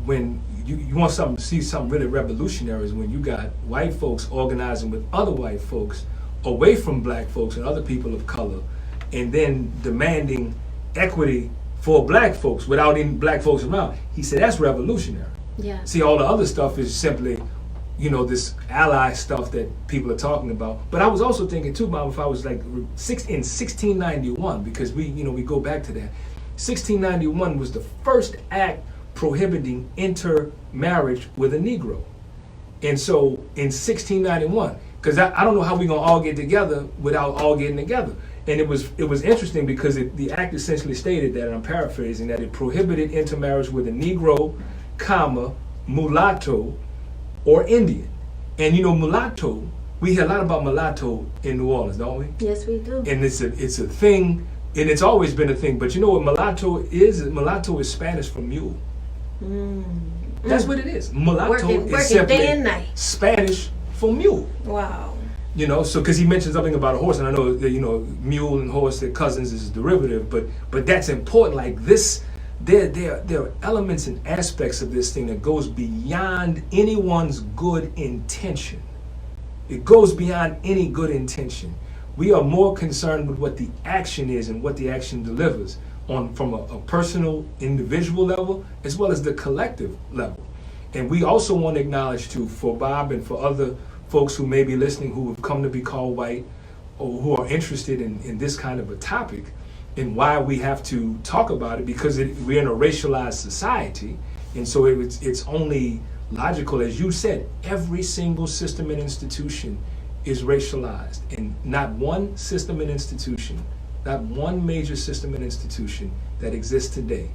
when you want to see something really revolutionary is when you got white folks organizing with other white folks away from black folks and other people of color, and then demanding equity for black folks without any black folks around. He said that's revolutionary. Yeah. See, all the other stuff is simply, this ally stuff that people are talking about. But I was also thinking too, Mama, if I was like in 1691, because we go back to that. 1691 was the first act prohibiting intermarriage with a Negro. And so in 1691, because I don't know how we're going to all get together without all getting together. And it was interesting because the act essentially stated that, and I'm paraphrasing, that it prohibited intermarriage with a Negro, mulatto, or Indian. And mulatto, we hear a lot about mulatto in New Orleans, don't we? Yes, we do. And it's a thing, and it's always been a thing. But you know what mulatto is? Mulatto is Spanish for mule. That's what it is. Mulatto is simply day and night. Spanish for mule. Wow. So because he mentioned something about a horse, and I know that mule and horse, their cousins, is derivative, but that's important. Like this, there are elements and aspects of this thing that goes beyond anyone's good intention. It goes beyond any good intention. We are more concerned with what the action is and what the action delivers. from a personal, individual level, as well as the collective level. And we also want to acknowledge too, for Bob and for other folks who may be listening who have come to be called white, or who are interested in this kind of a topic, and why we have to talk about it, because we're in a racialized society, and so it's only logical, as you said, every single system and institution is racialized, and not one system and institution, not one major system and institution that exists today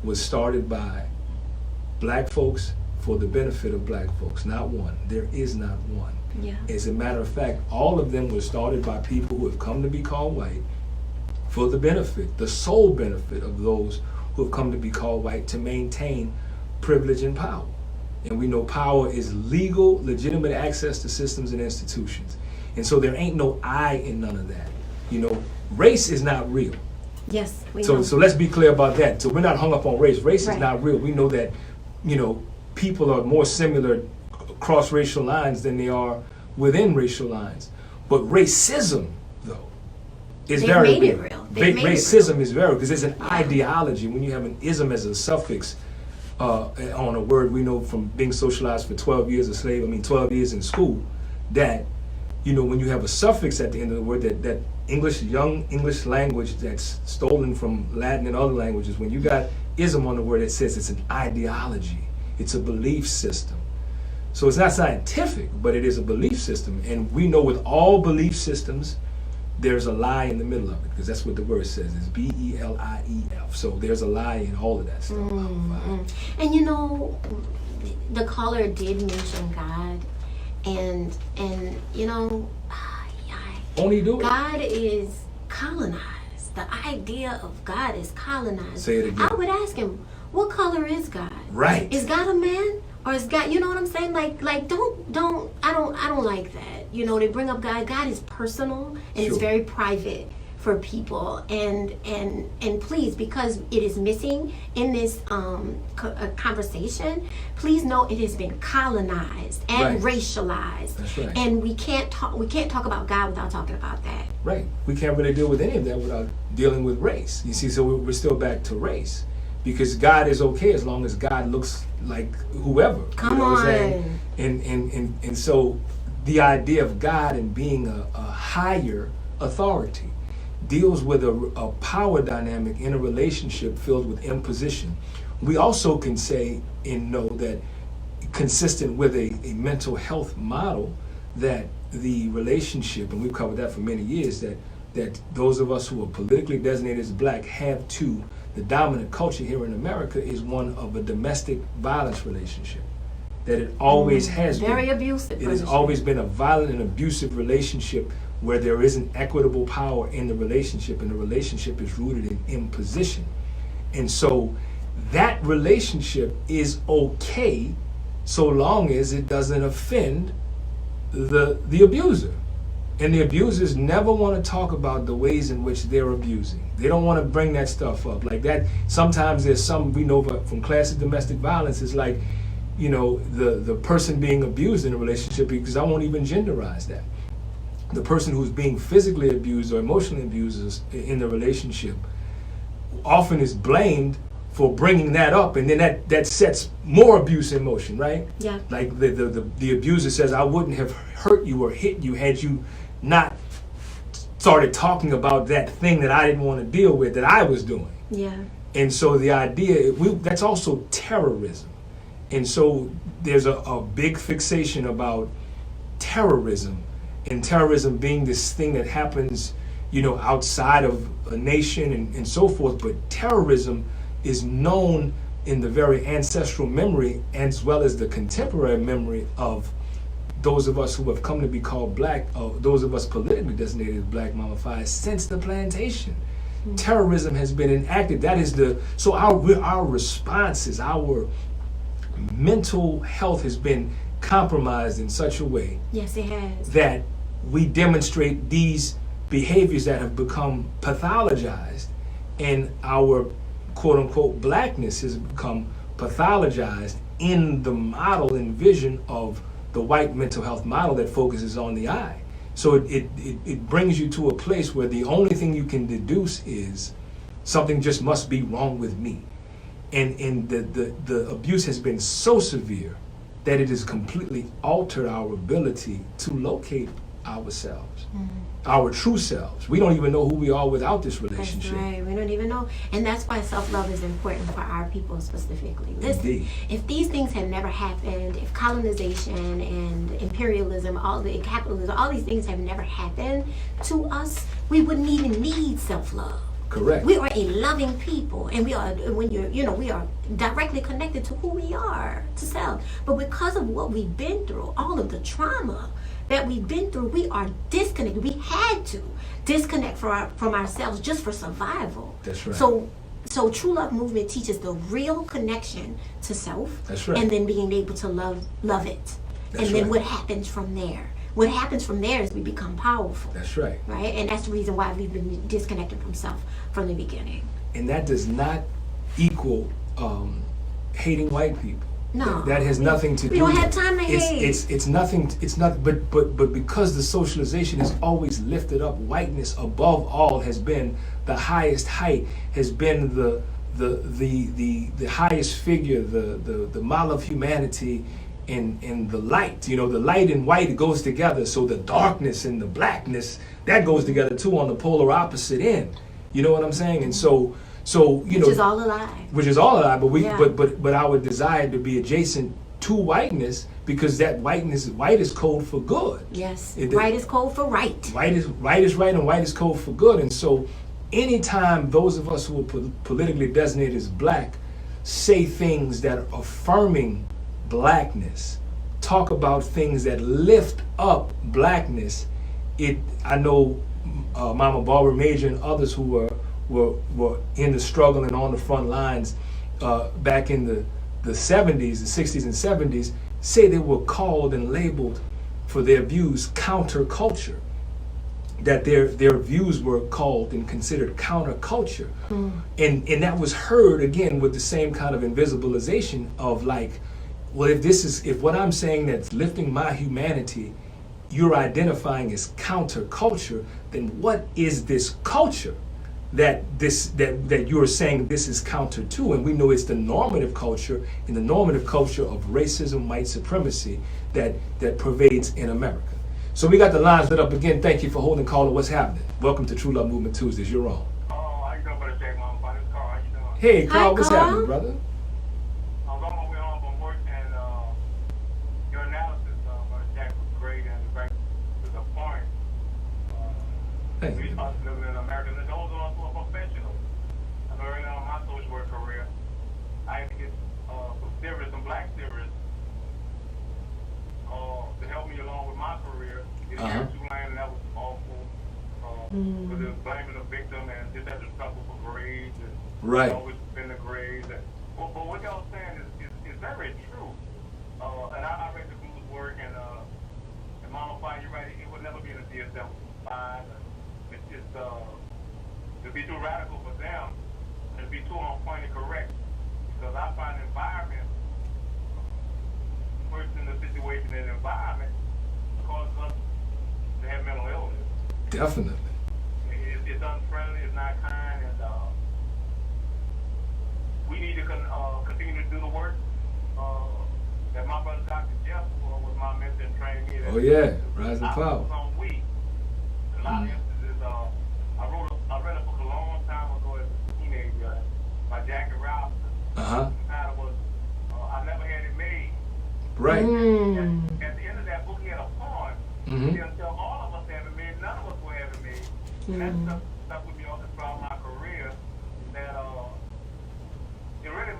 was started by black folks for the benefit of black folks. Not one. There is not one. Yeah. As a matter of fact, all of them were started by people who have come to be called white for the benefit, the sole benefit of those who have come to be called white, to maintain privilege and power. And we know power is legal, legitimate access to systems and institutions. And so there ain't no I in none of that. You know, race is not real. Yes, we know. So let's be clear about that. So we're not hung up on race. Race is Right. not real. We know that, you know, people are more similar across racial lines than they are within racial lines. But racism, though, is They've very made it real. real. They've made it Racism is very real, because it's an ideology. When you have an ism as a suffix on a word, we know from being socialized for 12 years a slave, 12 years in school, that, you know, when you have a suffix at the end of the word, that young English language that's stolen from Latin and other languages, when you got ism on the word, it says it's an ideology, it's a belief system. So it's not scientific, but it is a belief system. And we know with all belief systems, there's a lie in the middle of it, because that's what the word says. It's BELIEF. So there's a lie in all of that stuff. And you know, the caller did mention God, and you know, Only do it. God is colonized. The idea of God is colonized. Say it again. I would ask him, what color is God? Right. Is God a man? Or is God, you know what I'm saying? Like I don't like that. You know, they bring up God. God is personal, and it's Sure. very private for people. And please, because it is missing in this conversation, please know it has been colonized and Right. racialized. That's right. And we can't talk about God without talking about that. Right. We can't really deal with any of that without dealing with race. You see, so we're still back to race. Because God is okay as long as God looks like whoever. Come what I'm on. saying? And so the idea of God and being a higher authority deals with a power dynamic in a relationship filled with imposition. We also can say and know that, consistent with a mental health model, that the relationship, and we've covered that for many years, that those of us who are politically designated as black have to, the dominant culture here in America is one of a domestic violence relationship. That it always has been. Very abusive. It has always been a violent and abusive relationship where there isn't equitable power in the relationship, and the relationship is rooted in imposition. And so that relationship is okay so long as it doesn't offend the abuser. And the abusers never want to talk about the ways in which they're abusing. They don't want to bring that stuff up. Like that, sometimes there's some, we know from classic domestic violence, it's like, you know, the person being abused in a relationship, because I won't even genderize that. The person who's being physically abused or emotionally abused in the relationship often is blamed for bringing that up, and then that sets more abuse in motion, right? Yeah. Like the abuser says, I wouldn't have hurt you or hit you had you not started talking about that thing that I didn't want to deal with that I was doing. Yeah. And so the idea, that's also terrorism. And so there's a big fixation about terrorism, and terrorism being this thing that happens, you know, outside of a nation and so forth. But terrorism is known in the very ancestral memory, as well as the contemporary memory of those of us who have come to be called black, those of us politically designated as black, Mama Fiyah, since the plantation. Mm-hmm. Terrorism has been enacted. That is our responses, our mental health has been compromised in such a way. Yes, it has. That we demonstrate these behaviors that have become pathologized, and our quote unquote blackness has become pathologized in the model and vision of the white mental health model that focuses on the I. So it brings you to a place where the only thing you can deduce is Something just must be wrong with me. And the abuse has been so severe that it has completely altered our ability to locate ourselves, our true selves. We don't even know who we are without this relationship. That's right. We don't even know. And that's why self-love is important for our people specifically. Listen, Indeed. if these things had never happened, if colonization and imperialism, all the capitalism, all these things have never happened to us, we wouldn't even need self-love. Correct. We are a loving people, and we are, when we are directly connected to who we are, to self. But because of what we've been through, all of the trauma that we've been through, we are disconnected. We had to disconnect from ourselves just for survival. That's right. So True Love Movement teaches the real connection to self. That's right. And then being able to love it. That's and then right. what happens from there? What happens from there is we become powerful. That's right. Right? And that's the reason why we've been disconnected from self from the beginning. And that does not equal hating white people. No. That has nothing to do. We don't have time to it's, hate. It's nothing. It's not. But because the socialization has always lifted up whiteness above all, has been the highest height, has been the highest figure, the model of humanity, in the light. You know, the light and white, it goes together. So the darkness and the blackness, that goes together too on the polar opposite end. You know what I'm saying? And so you know, Which is all a lie. which is all of that, but we, Yeah. but our desire to be adjacent to whiteness, because that white is code for good. Yes. It- Right is code for right. Right is right, and white is code for good. And so, anytime those of us who are politically designated as black say things that are affirming blackness, talk about things that lift up blackness, I know Mama Barbara Major and others who were in the struggle and on the front lines back in the 70s, the 60s and 70s, say they were called and labeled for their views counterculture, that their views were called and considered counterculture. And that was heard again with the same kind of invisibilization of like, well, if what I'm saying that's lifting my humanity, you're identifying as counterculture, then what is this culture that you're saying this is counter to? And we know it's the normative culture, and the normative culture of racism, white supremacy that pervades in America. So we got the lines lit up again. Thank you for holding caller. What's happening? Welcome to True Love Movement Tuesdays. You're on. Oh, how you doing, brother Jack? Mama Fiyah, Carl, how you doing? Hey, Carl, what's Carl. happening, brother? I was on my way home from work, and your analysis, brother Jack, was great and very to the point. Thank We you. us living in America, and those are also professionals. I know early on in my social work career, I had to get some therapists, some black therapists, to help me along with my career. Get married to land, and that was awful. Because it was blaming the victim and just had to suffer for grades and Right. always spend the grades. And, but what y'all saying is very true. And I read the Blues work, and Mama Fiyah, you're right, it would never be in a DSM-5. It's just to be too radical for them and to be too on point and correct. Because I find environment, person, the situation, and environment causes us to have mental illness. Definitely. It's unfriendly, it's not kind, and we need to continue to do the work that my brother Dr. Jeff was my mentor and trained me. Oh yeah, Rise and I Power. was on we. A lot of instances, I read a book a long time ago as a teenager by Jackie Robinson. Uh-huh. The title was I Never Had It Made. Right. At the end of that book, he had a poem. Mhm. He said, until all of us have it made, none of us will have it made. And that stuck with me all throughout my career. That it really,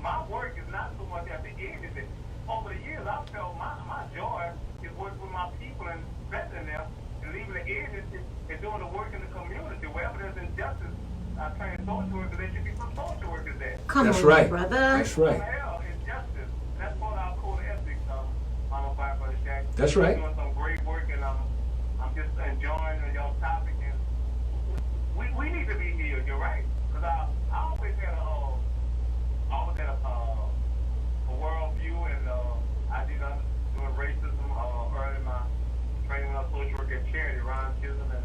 my work is not so much at the end. Is it over the years? I felt my joy is working with my people and strengthening them and leaving the agency and doing the work in the community. Wherever there's injustice, I train social workers. There should be some social workers there. Come That's on, right. brother. That's right. Hell, injustice. That's part of our code of ethics. Mama Fiyah, brother Jack. That's right. You're doing some great work, and I'm just enjoying your topic. And we need to be here. You're right, because I always had a world view, and I did doing racism early in my training on social work at Charity, Ron Chisholm, and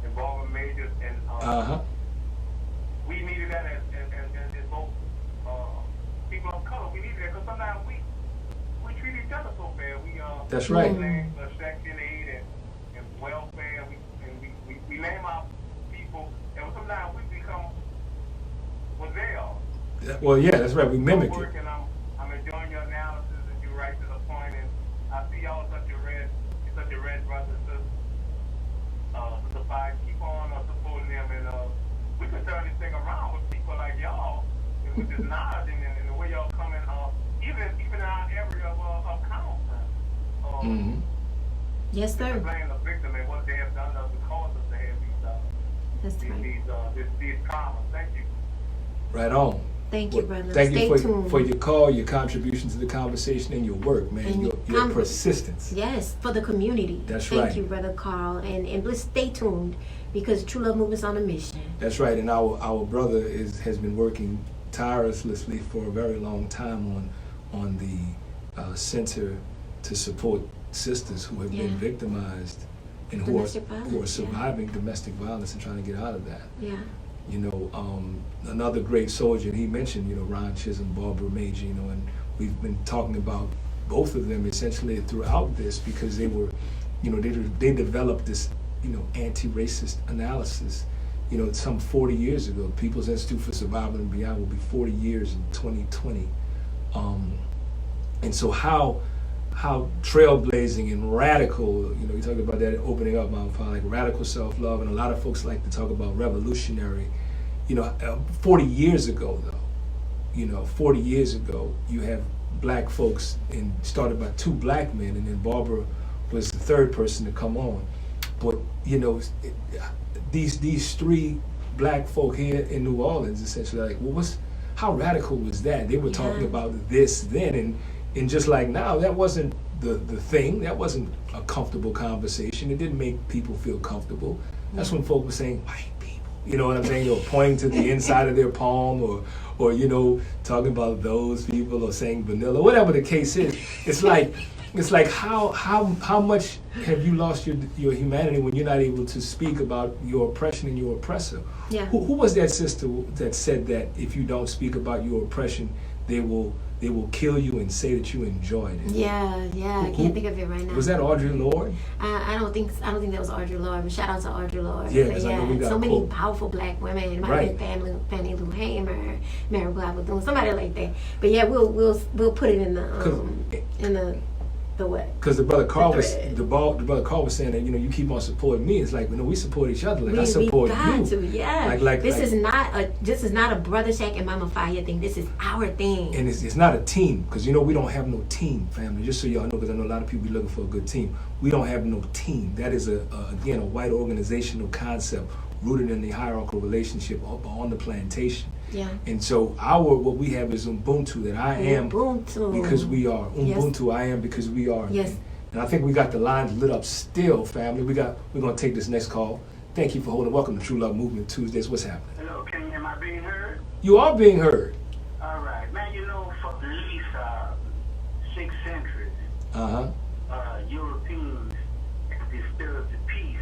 involvement majors, and Uh-huh. we need that because sometimes we treat each other so bad. That's right. Name Section 8 and welfare, we name our people, and sometimes we become what they are. Well, yeah, that's right. We mimic it. And I'm enjoying your analysis and you right to the point, and I see y'all such a red brother, sister. Keep on supporting them, and we can turn this thing around with people like y'all, and with this knowledge and the way y'all coming, even in our area of counsel. Yes, sir. Blame the victim and what they have done to cause us to have these traumas. Thank you. Right on. Thank you, brother. Thank Stay you tuned. for your call, your contribution to the conversation, and your work, man. And your persistence. Yes, for the community. That's right. Thank you, Brother Carl. And let's stay tuned because True Love Movement's on a mission. That's right. And our brother has been working tirelessly for a very long time on the center to support sisters who have been victimized and who are surviving domestic violence and trying to get out of that. Yeah. You know, another great soldier, he mentioned, Ron Chisholm, Barbara Major, and we've been talking about both of them essentially throughout this because they were, they developed this, anti-racist analysis, some 40 years ago. People's Institute for Survival and Beyond will be 40 years in 2020. And so how trailblazing and radical, you talked about that opening up, Mama Fiyah, like radical self-love, and a lot of folks like to talk about revolutionary. 40 years ago, though, 40 years ago, you have black folks, and started by two black men, and then Barbara was the third person to come on. But, these three black folk here in New Orleans, essentially, like, well, how radical was that? They were talking about this then, and just like now, that wasn't the thing. That wasn't a comfortable conversation. It didn't make people feel comfortable. That's when folk were saying, white people. You know what I'm saying? Or pointing to the inside of their palm, or talking about those people, or saying vanilla, whatever the case is. It's like how much have you lost your humanity when you're not able to speak about your oppression and your oppressor? Yeah. Who was that sister that said that if you don't speak about your oppression, they will kill you and say that you enjoyed it? Yeah, I can't think of it right now. Was that Audre Lorde? I don't think that was Audre Lorde, but shout out to Audre Lorde. Yeah, because I know we got so many powerful black women. It might have been Fannie Lou Hamer, Mary Blackwood, somebody like that. But yeah, we'll put it in the what? Because the brother Carl was saying that you keep on supporting me. It's like we support each other. Like I support you. This is not a Brother Shack and Mama Fiyah thing. This is our thing. And it's not a team, because we don't have no team, family. Just so y'all know, because I know a lot of people be looking for a good team. We don't have no team. That is again a white organizational concept rooted in the hierarchical relationship on the plantation. Yeah. And so what we have is Ubuntu, that I am because we are. Ubuntu, I am because we are. Yes. And I think we got the lines lit up still, family. We're gonna take this next call. Thank you for holding. Welcome to True Love Movement Tuesdays. What's happening? Hello, am I being heard? You are being heard. All right, man. For at least 6 centuries, Europeans have disturbed the peace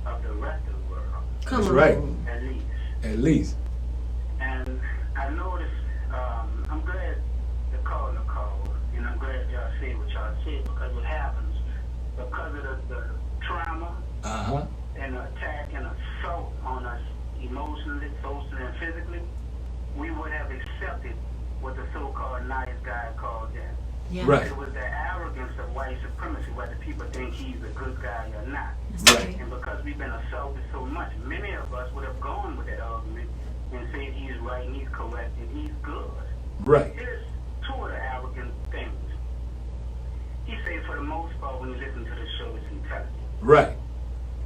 of the rest of the world. That's right. At least. And I noticed, I'm glad the caller called, and I'm glad y'all said what y'all said, because what happens, because of the trauma and attack and assault on us emotionally, socially, and physically, we would have accepted what the so-called nice guy called that. Yeah. Right. It was the arrogance of white supremacy, whether people think he's a good guy or not. Right. And because we've been assaulted so much, many of us would have gone with that argument and said he's right and he's correct and he's good. Right. Here's two of the arrogant things. He said for the most part when you listen to the show it's intelligent. Right.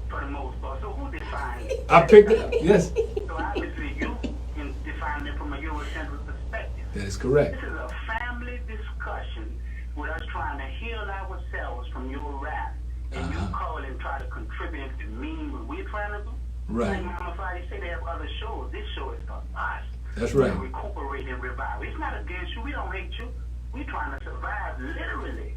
For the most part. So who defines it? I picked it up, yes. So obviously you can define it from a Eurocentric perspective. That is correct. This is a family discussion with us trying to heal ourselves from your wrath. And you call and try to contribute to mean what we're trying to do. Right. Like Mama Fiyah say they have other shows. This show is for us. That's right. To recuperate and revive. It's not against you. We don't hate you. We're trying to survive literally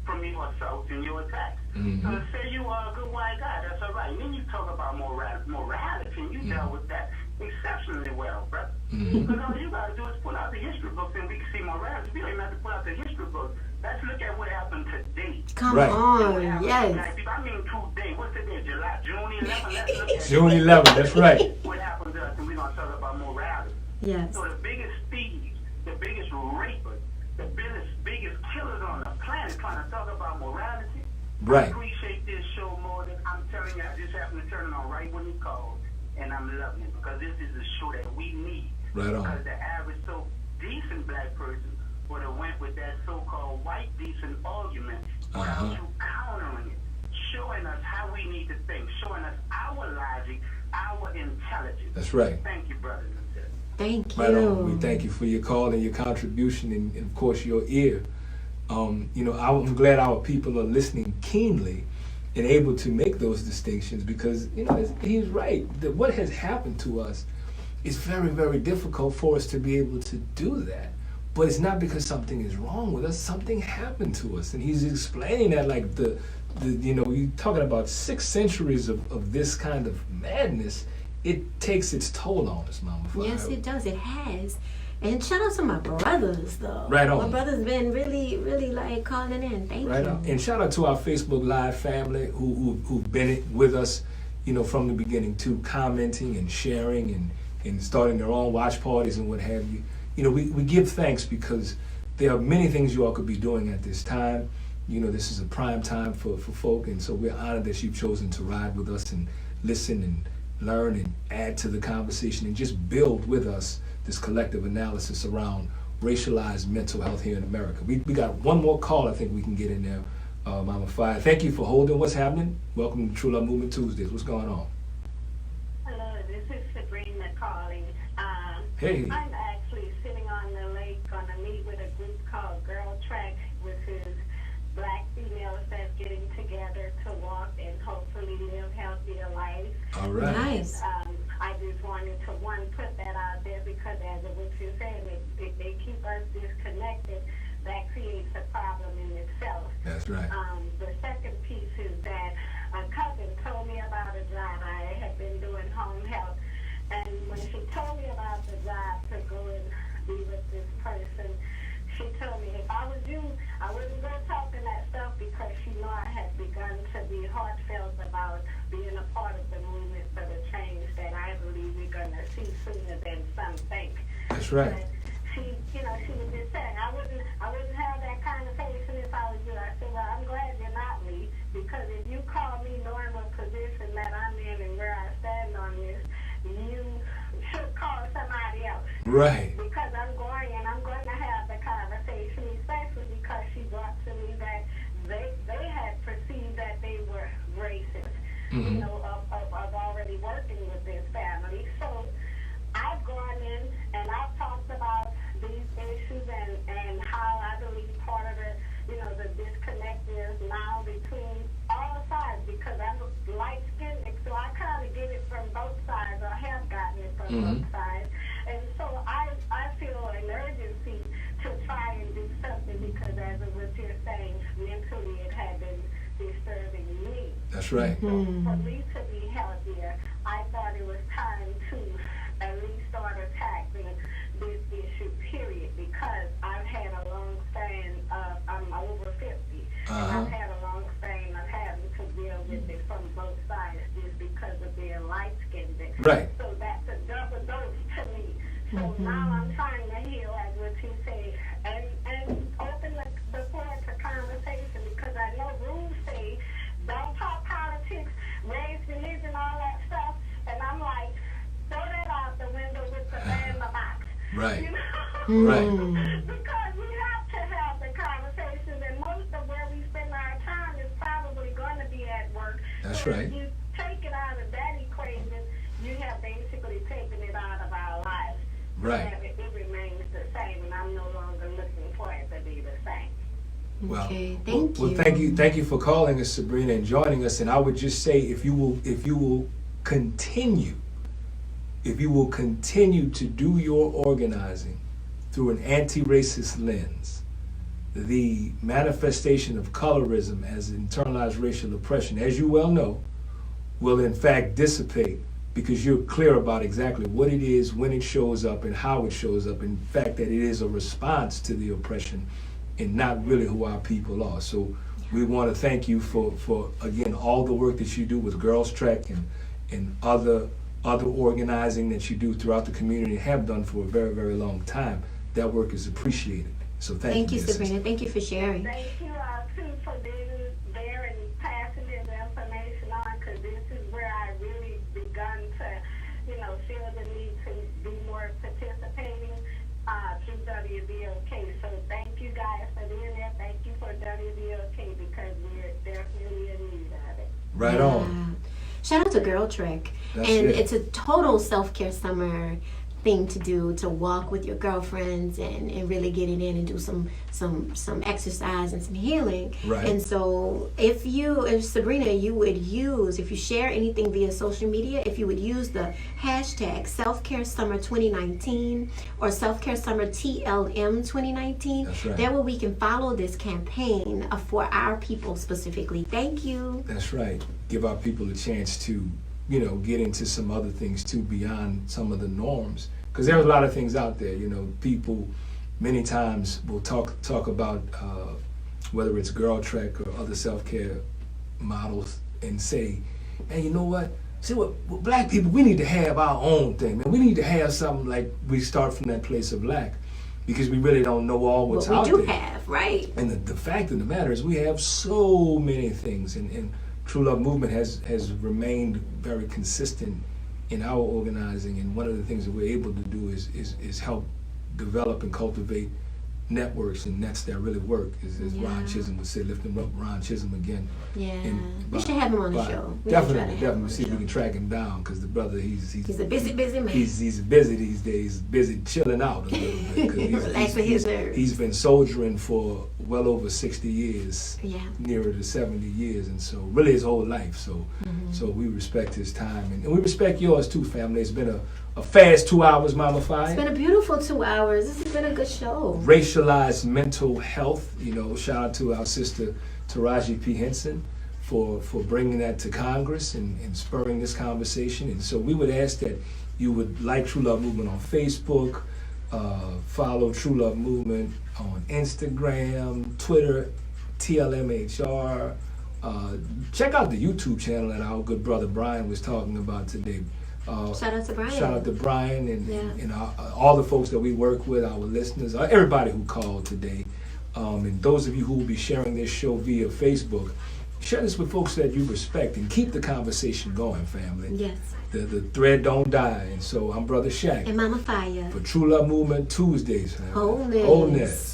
from your assaults and your attacks. So to say you are a good white guy, that's all right. And then you talk about morality, and you dealt with that exceptionally well, brother. Because all you got to do is pull out the history books and we can see morality. We don't even have to pull out the history books. Let's look at what happened today. Come Right. on, What yes. happened today. I mean today. What's today? July, June 11th? Let's look at June 11th, that's right. what happened to us, and we're going to talk about morality. Yes. So the biggest thieves, the biggest rapers, the biggest killers on the planet trying to talk about morality. Right. I appreciate this show more than I'm telling you. I just happened to turn it on right when you called, and I'm loving it because this is a show that we need. Right on. Because the average so decent black person would have went with that so-called white decent argument without you countering it, showing us how we need to think, showing us our logic, our intelligence. That's right. Thank you, brothers and sisters. Thank you. Right on. We thank you for your call and your contribution and of course, your ear. I'm glad our people are listening keenly and able to make those distinctions because, he's right. What has happened to us is very, very difficult for us to be able to do that. But it's not because something is wrong with us. Something happened to us. And he's explaining that like you're talking about 6 centuries of this kind of madness. It takes its toll on us, Mama Fiyah. Yes, it does. It has. And shout out to my brothers, though. Right on. My brother's been really, really like calling in. Thank Right you. on. And shout out to our Facebook Live family who've been with us, from the beginning too, commenting and sharing and starting their own watch parties and what have you. We give thanks because there are many things you all could be doing at this time. This is a prime time for folk, and so we're honored that you've chosen to ride with us and listen and learn and add to the conversation and just build with us this collective analysis around racialized mental health here in America. We got one more call I think we can get in there, Mama Fiyah. Thank you for holding. What's happening? Welcome to True Love Movement Tuesdays. What's going on? Hello, this is Sabrina calling. Hey. I'm actually sitting on the lake on a meet with a group called Girl Track, which is black females that's getting together to walk and hopefully live healthier lives. All right. Nice. I just wanted to, put that out there because as of what you're saying, if they keep us disconnected, that creates a problem in itself. That's right. The second piece is that a cousin told me about a job. I had been doing home health, and when she told me about the job to go and be with this person, she told me if I was you, I wouldn't go talking that stuff because she knew I had begun to be heartfelt about being a part of the movement for the change that I believe we're going to see sooner than some think. That's right. But she was just saying, I wouldn't have that conversation if I was you. I said, well, I'm glad you're not me, because if you call me knowing what position that I'm in and where I stand on this, you should call somebody else. Right. Because I'm going to have the conversation, especially because she brought to me that they had perceived that they were racist, of already working with this family. So I've gone in and I've talked about these issues and how I believe part of it, the disconnect is now between all sides, because I'm light-skinned, so I kind of get it from both sides, or have gotten it from both sides. And so I feel an urgency to try and do something, because as of what you're saying, mentally it had been disturbing me. That's right. So for me to be healthier, I thought it was time to at least start attacking this issue, period, because I've had a long span of, I'm over 50, and I've had a long span of having to deal with it from both sides just because of being light-skinned. Right. So that's a double dose to me. So now I'm trying to heal, as what you say, and open the floor to conversation, because I know rules say don't talk politics, race, religion, all that stuff, and I'm like, throw that out the window with the man in the box. Right. Right. Right. Because we have to have the conversations, and most of where we spend our time is probably going to be at work. That's so right. If you take it out of that equation, you have basically taken it out of our lives. Right. So it remains the same, and I'm no longer looking for it to be the same. Well, Okay, thank well, you. thank you for calling us, Sabrina, and joining us. And I would just say, if you will continue to do your organizing through an anti-racist lens, the manifestation of colorism as internalized racial oppression, as you well know, will in fact dissipate because you're clear about exactly what it is, when it shows up, and how it shows up. In fact, that it is a response to the oppression and not really who our people are. So we want to thank you for again, all the work that you do with Girls Trek and other organizing that you do throughout the community and have done for a very, very long time. That work is appreciated. So thank you, Sabrina. sister. Thank you for sharing. Thank you all too for being there and passing this information on, because this is where I really begun to, feel the need to be more participating through WBOK. So thank you guys for being there. Thank you for WBOK, because we're definitely in need of it. Right on. Shout out to Girl Trek. That's and it. It's a total self-care summer thing to do, to walk with your girlfriends and really get it in and do some exercise and some healing. Right. And so if Sabrina, if you share anything via social media, if you would use the hashtag Self-Care Summer 2019 or Self-Care Summer TLM 2019, That's right. that way we can follow this campaign for our people specifically. Thank you. That's right. Give our people a chance to, get into some other things too beyond some of the norms. Because there's a lot of things out there. People many times will talk about whether it's Girl Trek or other self-care models and say, hey, you know what? See, what black people, we need to have our own thing, man. We need to have something like we start from that place of lack, because we really don't know all what's out there. What we do have, right? And the fact of the matter is we have so many things, and True Love Movement has remained very consistent in our organizing, and one of the things that we're able to do is help develop and cultivate networks and nets that really work, as Ron Chisholm would say, lifting up Ron Chisholm again. Yeah, we should have him on the show. Definitely see if we can track him down, because the brother, he's a busy man. He's busy these days, busy chilling out a little bit, because Relaxing his nerves. He's been soldiering for well over 60 years, nearer to 70 years, and so really his whole life. So so we respect his time, and we respect yours too, family. It's been a fast 2 hours, Mama Fiyah. It's been a beautiful 2 hours. This has been a good show. Racialized mental health. Shout out to our sister Taraji P. Henson for bringing that to Congress and spurring this conversation. And so we would ask that you would like True Love Movement on Facebook, follow True Love Movement on Instagram, Twitter, TLMHR. Check out the YouTube channel that our good brother Brian was talking about today. Shout out to Brian. Shout out to Brian and all the folks that we work with, our listeners, everybody who called today. And those of you who will be sharing this show via Facebook, share this with folks that you respect and keep the conversation going, family. Yes. The thread don't die. And so I'm Brother Shaq. And Mama Fiyah. For True Love Movement Tuesdays, family. Wholeness. Wholeness.